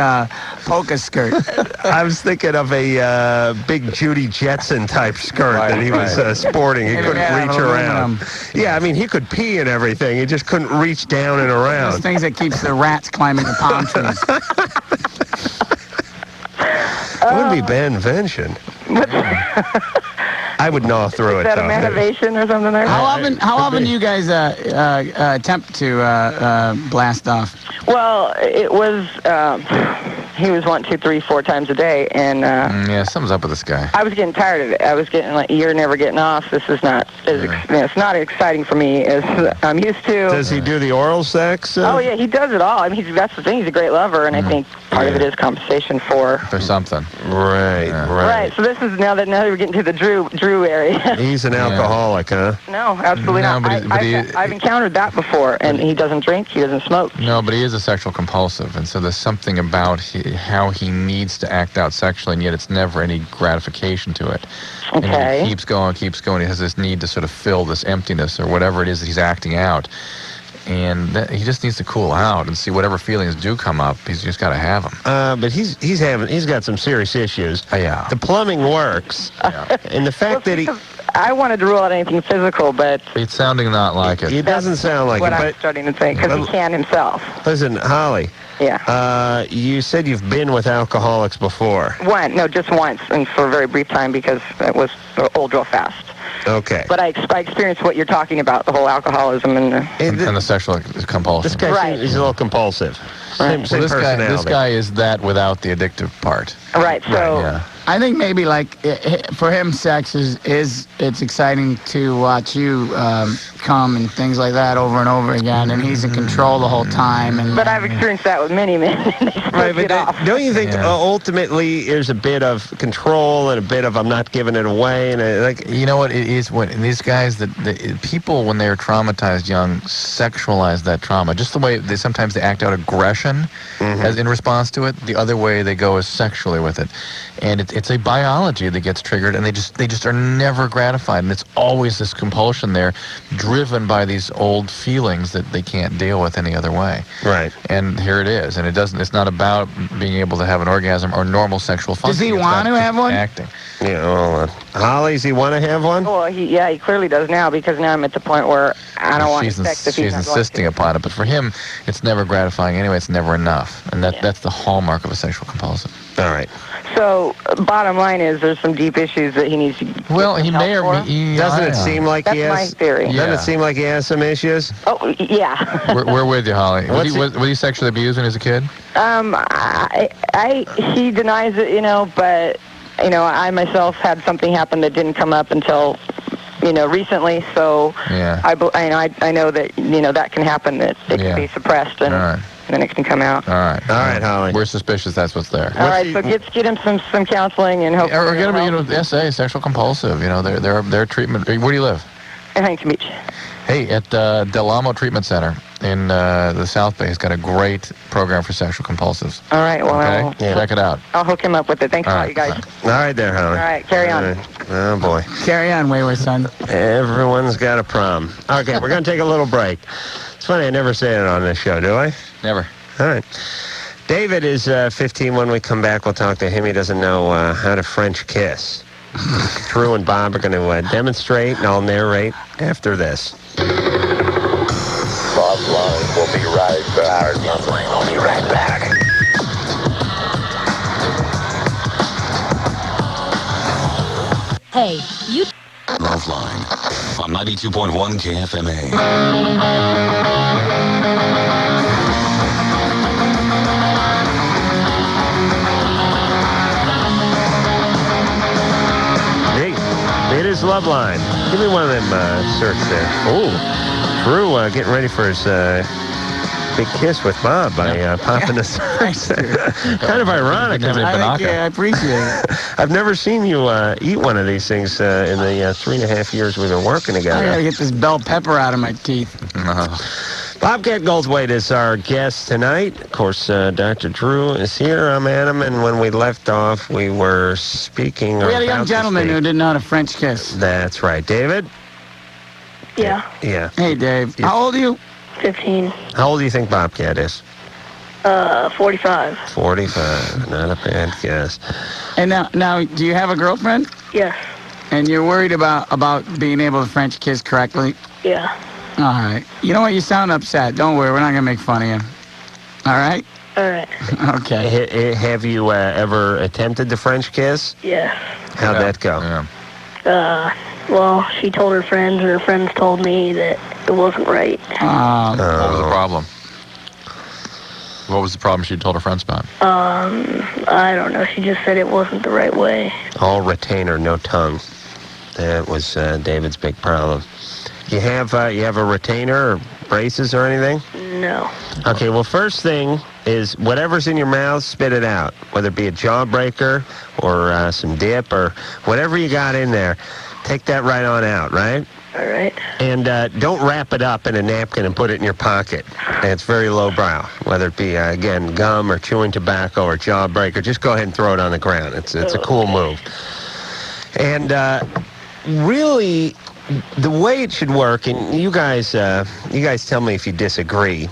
polka skirt. I was thinking of a big Judy Jetson type skirt that he was sporting. He couldn't reach around. Yeah, I mean, he could pee and everything. He just couldn't reach down and around. Those things that keeps the rats climbing the palm trees. It would be bad invention. I would gnaw through it. Is that a motivation or something there? How often do you guys attempt to blast off? Well, it was he was 1, 2, 3, 4 times a day, and something's up with this guy. I was getting tired of it. I was getting like, you're never getting off. This is not it's not exciting for me as I'm used to. Does he do the oral sex? Oh yeah, he does it all. I mean, that's the thing. He's a great lover, and I think part of it is compensation for something. Right. So this is now that we're getting to the Drew area. He's an alcoholic, huh? No, absolutely not. I've encountered that before, and he doesn't drink, he doesn't smoke. No, but he is a sexual compulsive, and so there's something about how he needs to act out sexually, and yet it's never any gratification to it. Okay. And he keeps going. He has this need to sort of fill this emptiness or whatever it is that he's acting out. And he just needs to cool out and see whatever feelings do come up. He's just got to have them. But he's got some serious issues. Yeah. The plumbing works, and the fact that he. I wanted to rule out anything physical, but it's sounding not like it. It doesn't sound like what it. I'm starting to think, because he can himself. Listen, Holly. Yeah. You said you've been with alcoholics before. Just once, and for a very brief time because it was old real fast. Okay. But I experienced what you're talking about, the whole alcoholism and the sexual compulsion. This guy he's a little compulsive. Same personality. This guy is that without the addictive part. Right. So. I think maybe for him, sex is it's exciting to watch you come and things like that over and over again, and he's in control the whole time. But I've experienced that with many men. Right, but don't you think ultimately there's a bit of control and a bit of I'm not giving it away, and you know what it is when these guys people when they're traumatized young sexualize that trauma just the way sometimes they act out aggression as in response to it. The other way they go is sexually with it, and it's a biology that gets triggered, and they just are never gratified, and it's always this compulsion there, driven by these old feelings that they can't deal with any other way. Right. And here it is, and it's not about being able to have an orgasm or normal sexual function. Does he want to have one? Acting. Yeah. Well, Holly, does he want to have one? Well, he clearly does now, because now I'm at the point where I don't want sex if he's not insisting upon it, but for him, it's never gratifying anyway. It's never enough, and that's the hallmark of a sexual compulsive. All right. So, bottom line is, there's some deep issues that he needs to. Well, he may or may. Doesn't it seem like he has? That's my theory. Doesn't it seem like he has some issues? Oh, yeah. We're with you, Holly. Was he sexually abused when he was a kid? He denies it, but I myself had something happen that didn't come up until recently. So I know that that can happen. That it can be suppressed and then it can come out. All right, Holly. We're suspicious that's what's there. All right, so get him some counseling and hopefully. Or get him, SA, sexual compulsive. Their treatment. Where do you live? In Huntington Beach. Hey, at Del Amo Treatment Center in the South Bay has got a great program for sexual compulsives. All right, well, check it out. I'll hook him up with it. Thanks a lot, you guys. All right there, Holly. All right, carry on. Oh, boy. Carry on, wayward son. Everyone's got a problem. Okay, we're going to take a little break. It's funny, I never say it on this show, do I? Never. All right. David is 15. When we come back, we'll talk to him. He doesn't know how to French kiss. Drew and Bob are going to demonstrate, and I'll narrate after this. Loveline will be right back. Loveline will be right back. Hey, you... Loveline on 92.1 KFMA. Hey, it is Loveline. Give me one of them shirts there. Oh, Drew getting ready for his big kiss with Bob by popping the stars. Kind of ironic. I appreciate it. I've never seen you eat one of these things in the 3.5 years we've been working together. I gotta get this bell pepper out of my teeth. Bobcat Goldthwait is our guest tonight. Of course, Dr. Drew is here. I'm Adam, and when we left off, we were speaking. We had a young gentleman who didn't know how to French kiss. That's right. David? Yeah. Yeah. Hey, Dave. How old are you? 15. How old do you think Bobcat is? 45. 45. Not a bad guess. And now, do you have a girlfriend? Yes. And you're worried about being able to French kiss correctly? Yeah. All right. You know what? You sound upset. Don't worry. We're not going to make fun of you. All right? All right. Okay. Have you ever attempted the French kiss? Yes. How'd that go? Yeah. Well, she told her friends, and her friends told me that it wasn't right. What was the problem? What was the problem she told her friends about? I don't know. She just said it wasn't the right way. All retainer, no tongue. That was David's big problem. You have a retainer or braces or anything? No. Okay, well, first thing is whatever's in your mouth, spit it out. Whether it be a jawbreaker or some dip or whatever you got in there, take that right on out, right? All right. And don't wrap it up in a napkin and put it in your pocket. It's very lowbrow. Whether it be, again, gum or chewing tobacco or jawbreaker, just go ahead and throw it on the ground. It's a cool move. And really, the way it should work, and you guys tell me if you disagree,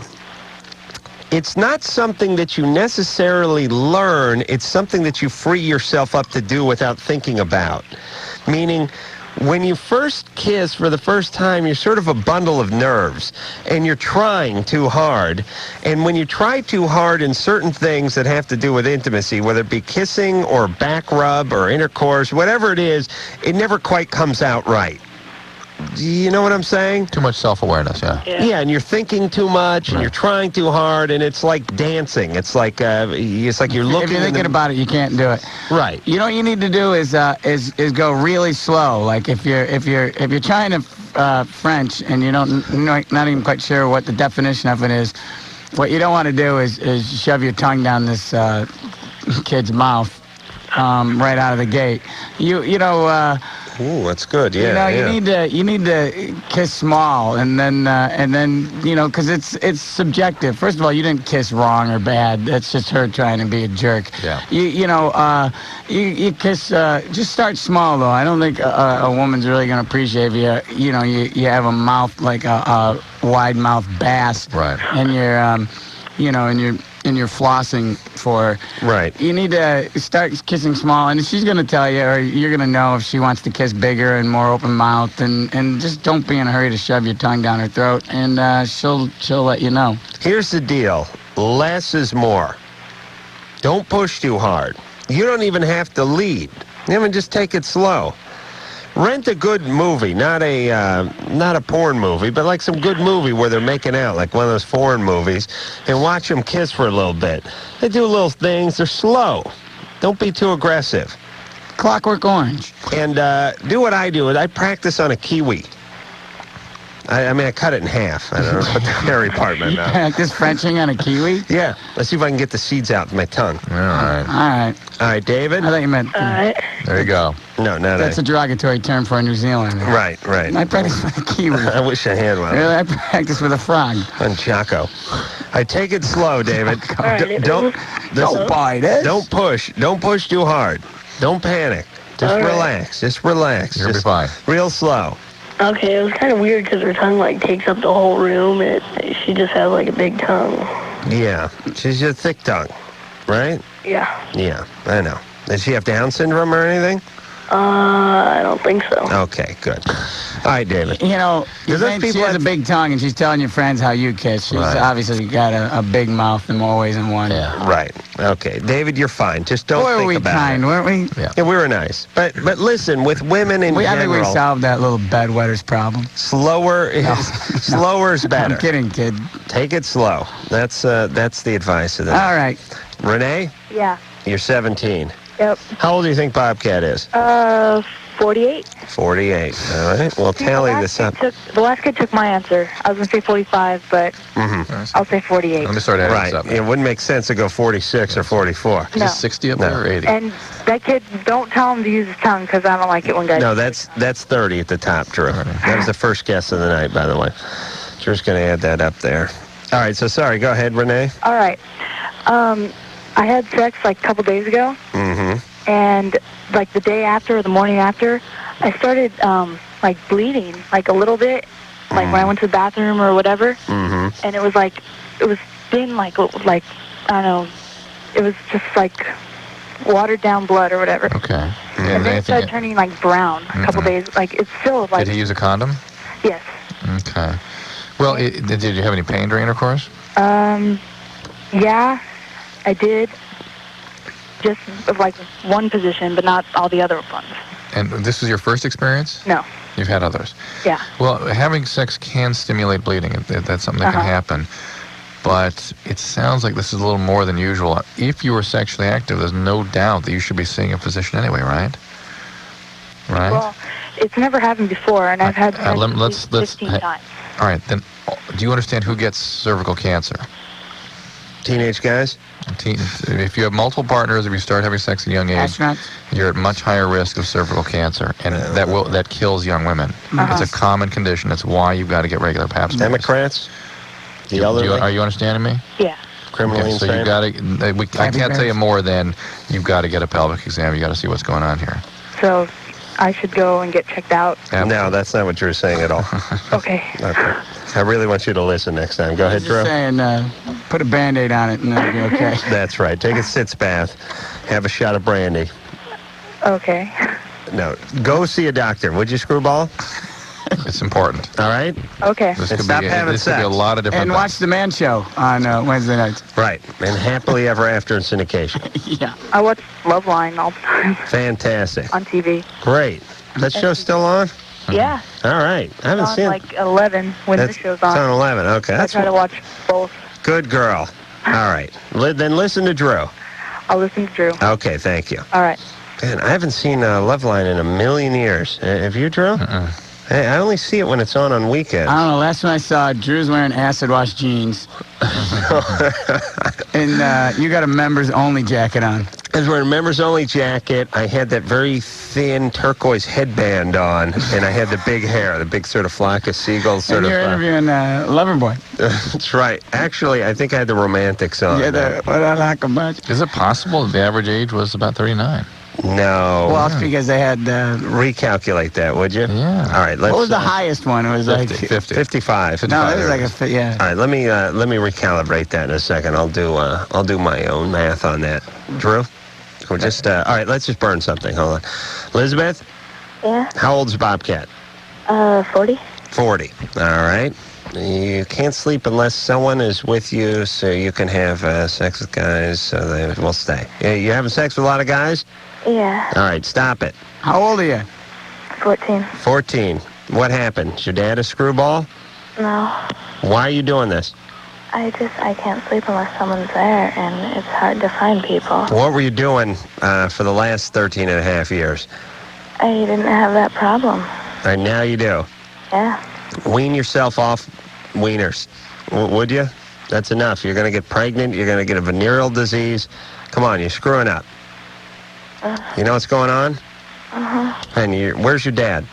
it's not something that you necessarily learn. It's something that you free yourself up to do without thinking about. Meaning, when you first kiss for the first time, you're sort of a bundle of nerves, and you're trying too hard. And when you try too hard in certain things that have to do with intimacy, whether it be kissing or back rub or intercourse, whatever it is, it never quite comes out right. Do you know what I'm saying? Too much self-awareness, yeah. Yeah, and you're thinking too much, and you're trying too hard, and it's like dancing. It's like you're looking. If you're thinking about it, you can't do it. Right. You know what you need to do is go really slow. Like if you're trying to French and you're not even quite sure what the definition of it is, what you don't want to do is shove your tongue down this kid's mouth right out of the gate. Ooh, that's good. Yeah. You need to kiss small, and then because it's subjective. First of all, you didn't kiss wrong or bad. That's just her trying to be a jerk. Yeah. You kiss. Just start small though. I don't think a woman's really gonna appreciate if you have a mouth like a wide mouth bass. Right. And you're flossing for. Right. You need to start kissing small, and she's going to tell you, or you're going to know if she wants to kiss bigger and more open mouth, and just don't be in a hurry to shove your tongue down her throat, and she'll let you know. Here's the deal. Less is more. Don't push too hard. You don't even have to lead. Just take it slow. Rent a good movie, not a porn movie, but like some good movie where they're making out, like one of those foreign movies, and watch them kiss for a little bit. They do little things. They're slow. Don't be too aggressive. Clockwork Orange. And do what I do. I practice on a kiwi. I cut it in half. I don't know, put the hairy part in my mouth. Practice Frenching on a kiwi? Yeah. Let's see if I can get the seeds out of my tongue. All right. All right, David? I thought you meant... All right. There you go. No, not That's a derogatory term for a New Zealander. Right. I practice with a kiwi. I wish I had one. Really, I practice with a frog. On Chaco. I take it slow, David. Don't bite it. Don't push. Don't push too hard. Don't panic. Just relax. Just relax. You'll be fine. Real slow. Okay, it was kind of weird because her tongue takes up the whole room, and she just has a big tongue. Yeah, she's a thick tongue, right? Yeah. Yeah, I know. Does she have Down syndrome or anything? I don't think so. Okay, good. All right, David. You know, Do those she people has have- a big tongue, and she's telling your friends how you kiss. She's Right. obviously got a big mouth in more ways than one. Right. Okay, David, you're fine. Just don't Boy, were think we about kind, it. weren't we? Yeah, we were nice. But listen, with women in I general, think we solved that little bedwetters problem. slower is slower is better. I'm kidding, kid. Take it slow. That's the advice of that. All right. Renee, Yeah. you're 17. Yep. How old do you think Bobcat is? 48. 48. All right. Well, tally this up. The last kid took my answer. I was going to say 45, but I'll say 48. Let me start adding Right. this up. It wouldn't make sense to go 46 or 44. No. Is it 60 up there or 80? And that kid, don't tell him to use his tongue because I don't like it when guys... No, that's 30 at the top, Drew. That was the first guess of the night, by the way. Drew's going to add that up there. All right. So sorry. Go ahead, Renee. All right. I had sex like a couple days ago, and like the day after or the morning after, I started like bleeding like a little bit, like when I went to the bathroom or whatever, and it was thin, like I don't know, it was just like watered down blood or whatever. Okay. And then it started turning like brown a couple days. Like it's still like Did he use a condom? yes. Okay. Well, did you have any pain during intercourse? Yeah, I did. Just like one position, but not all the other ones. And this was your first experience? No. You've had others? Yeah. Well, having sex can stimulate bleeding. That's something that can happen. But it sounds like this is a little more than usual. If you were sexually active, there's no doubt that you should be seeing a physician anyway, right? Right? Well, it's never happened before, and I've had sex let's 15 times. All right, then, do you understand who gets cervical cancer? Teenage guys? If you have multiple partners, if you start having sex at a young age, Astronauts? you're at much higher risk of cervical cancer, and that kills young women. It's a common condition. That's why you've got to get regular pap smears. Democrats? The elderly? Are you understanding me? Yeah. Criminally So you got to. I can't tell you more than you've got to get a pelvic exam. You got to see what's going on here. So I should go and get checked out. No, that's not what you're saying at all. Okay. Okay. I really want you to listen next time. Go ahead, Drew. Just saying, put a Band-Aid on it and it'll be okay. That's right. Take a sitz bath. Have a shot of brandy. Okay. No, go see a doctor, would you, Screwball? It's important. All right? Okay. This And could stop be, having this could be sex. a lot of different And things. watch The Man Show on Wednesday nights. Right. And happily ever after in syndication. Yeah. I watch Loveline all the time Fantastic. on TV. Great. That show's still on? Yeah. All right. I haven't It's on seen like 11 when That's- the show's It's on. on 11. Okay. I That's try to watch both. good girl. All right. Then listen to Drew. I'll listen to Drew. Okay, thank you. All right. Man, I haven't seen Loveline in a million years. Have you, Drew? Hey, I only see it when it's on weekends. I don't know. Last time I saw it, Drew's wearing acid wash jeans. And you got a members only jacket on. I was wearing a members-only jacket. I had that very thin turquoise headband on, and I had the big hair, the big sort of flock of seagulls. And you're interviewing Loverboy. That's right. Actually, I think I had the romantics on. Yeah, what I like a bunch. Is it possible that the average age was about 39? No. Well, it's because they had... Recalculate that, would you? Yeah. All right. Let's, what was the highest one? It was 50. 55. No, it was like a... Yeah. All right, let me recalibrate that in a second. I'll do my own math on that. Drew, we're just all right. Let's just burn something. Hold on, Elizabeth. Yeah. How old's Bobcat? 40. 40. All right. You can't sleep unless someone is with you, so you can have sex with guys, so they will stay. Yeah, you having sex with a lot of guys? Yeah. All right, stop it. How old are you? 14. 14. What happened? Is your dad a screwball? No. Why are you doing this? I can't sleep unless someone's there, and it's hard to find people. What were you doing for the last 13 and a half years? I didn't have that problem. All right, now you do. Yeah. Wean yourself off wieners, would you? That's enough. You're going to get pregnant. You're going to get a venereal disease. Come on, you're screwing up. You know what's going on? Uh-huh. And where's your dad?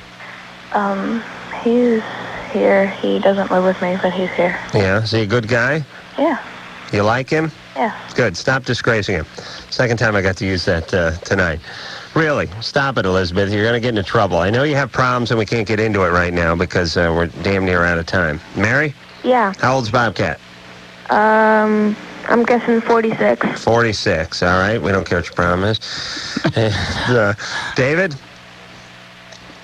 He's here. He doesn't live with me, but he's here. Yeah, is he a good guy? Yeah. You like him? Yeah. Good. Stop disgracing him. Second time I got to use that tonight. Really, stop it, Elizabeth. You're going to get into trouble. I know you have problems and we can't get into it right now because we're damn near out of time. Mary? Yeah. How old's Bobcat? I'm guessing 46. 46. All right. We don't care what your problem is. And, David?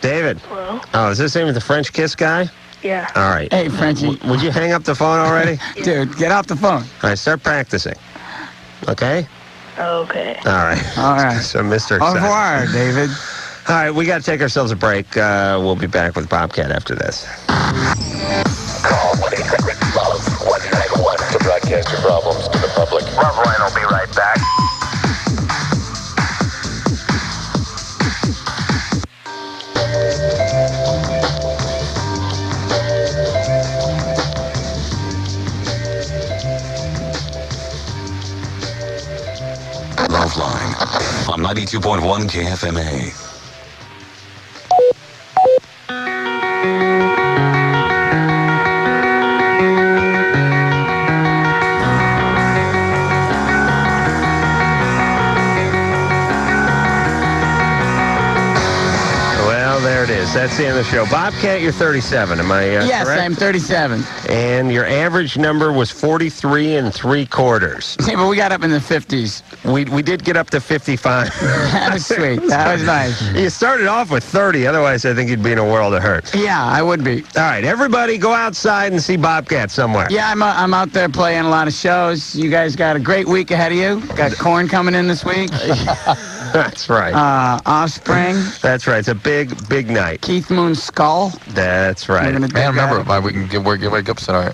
David. Hello? Oh, is this him, the French kiss guy? Yeah. All right. Hey, Frenchie. Would you hang up the phone already? Dude, get off the phone. All right, start practicing. Okay? Okay. All right. All right. So, Mr. Au revoir, David. All right, we got to take ourselves a break. We'll be back with Bobcat after this. Call 1-800-LOVE-191 to broadcast your problems to the public. Loveline will be right back. Loveline on 92.1 KFMA. Well, there it is. That's the end of the show. Bobcat, you're 37. Am I Yes, correct? I'm 37. And your average number was 43 3/4. Yeah, but we got up in the 50s. We did get up to 55. That was sweet. That was nice. You started off with 30. Otherwise, I think you'd be in a world of hurt. Yeah, I would be. All right, everybody go outside and see Bobcat somewhere. Yeah, I'm out there playing a lot of shows. You guys got a great week ahead of you. Got Korn coming in this week. That's right. Offspring. That's right. It's a big night. Keith Moon's Skull. That's right. And remember, we can give books at our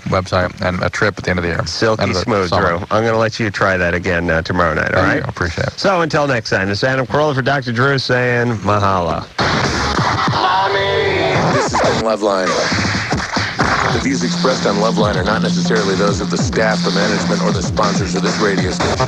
website and a trip at the end of the year. Silky smooth, Drew. I'm going to let you try that again tomorrow night, all right? I appreciate it. So until next time, this is Adam Carolla for Dr. Drew saying mahalo. This has been Loveline. The views expressed on Loveline are not necessarily those of the staff, the management, or the sponsors of this radio station.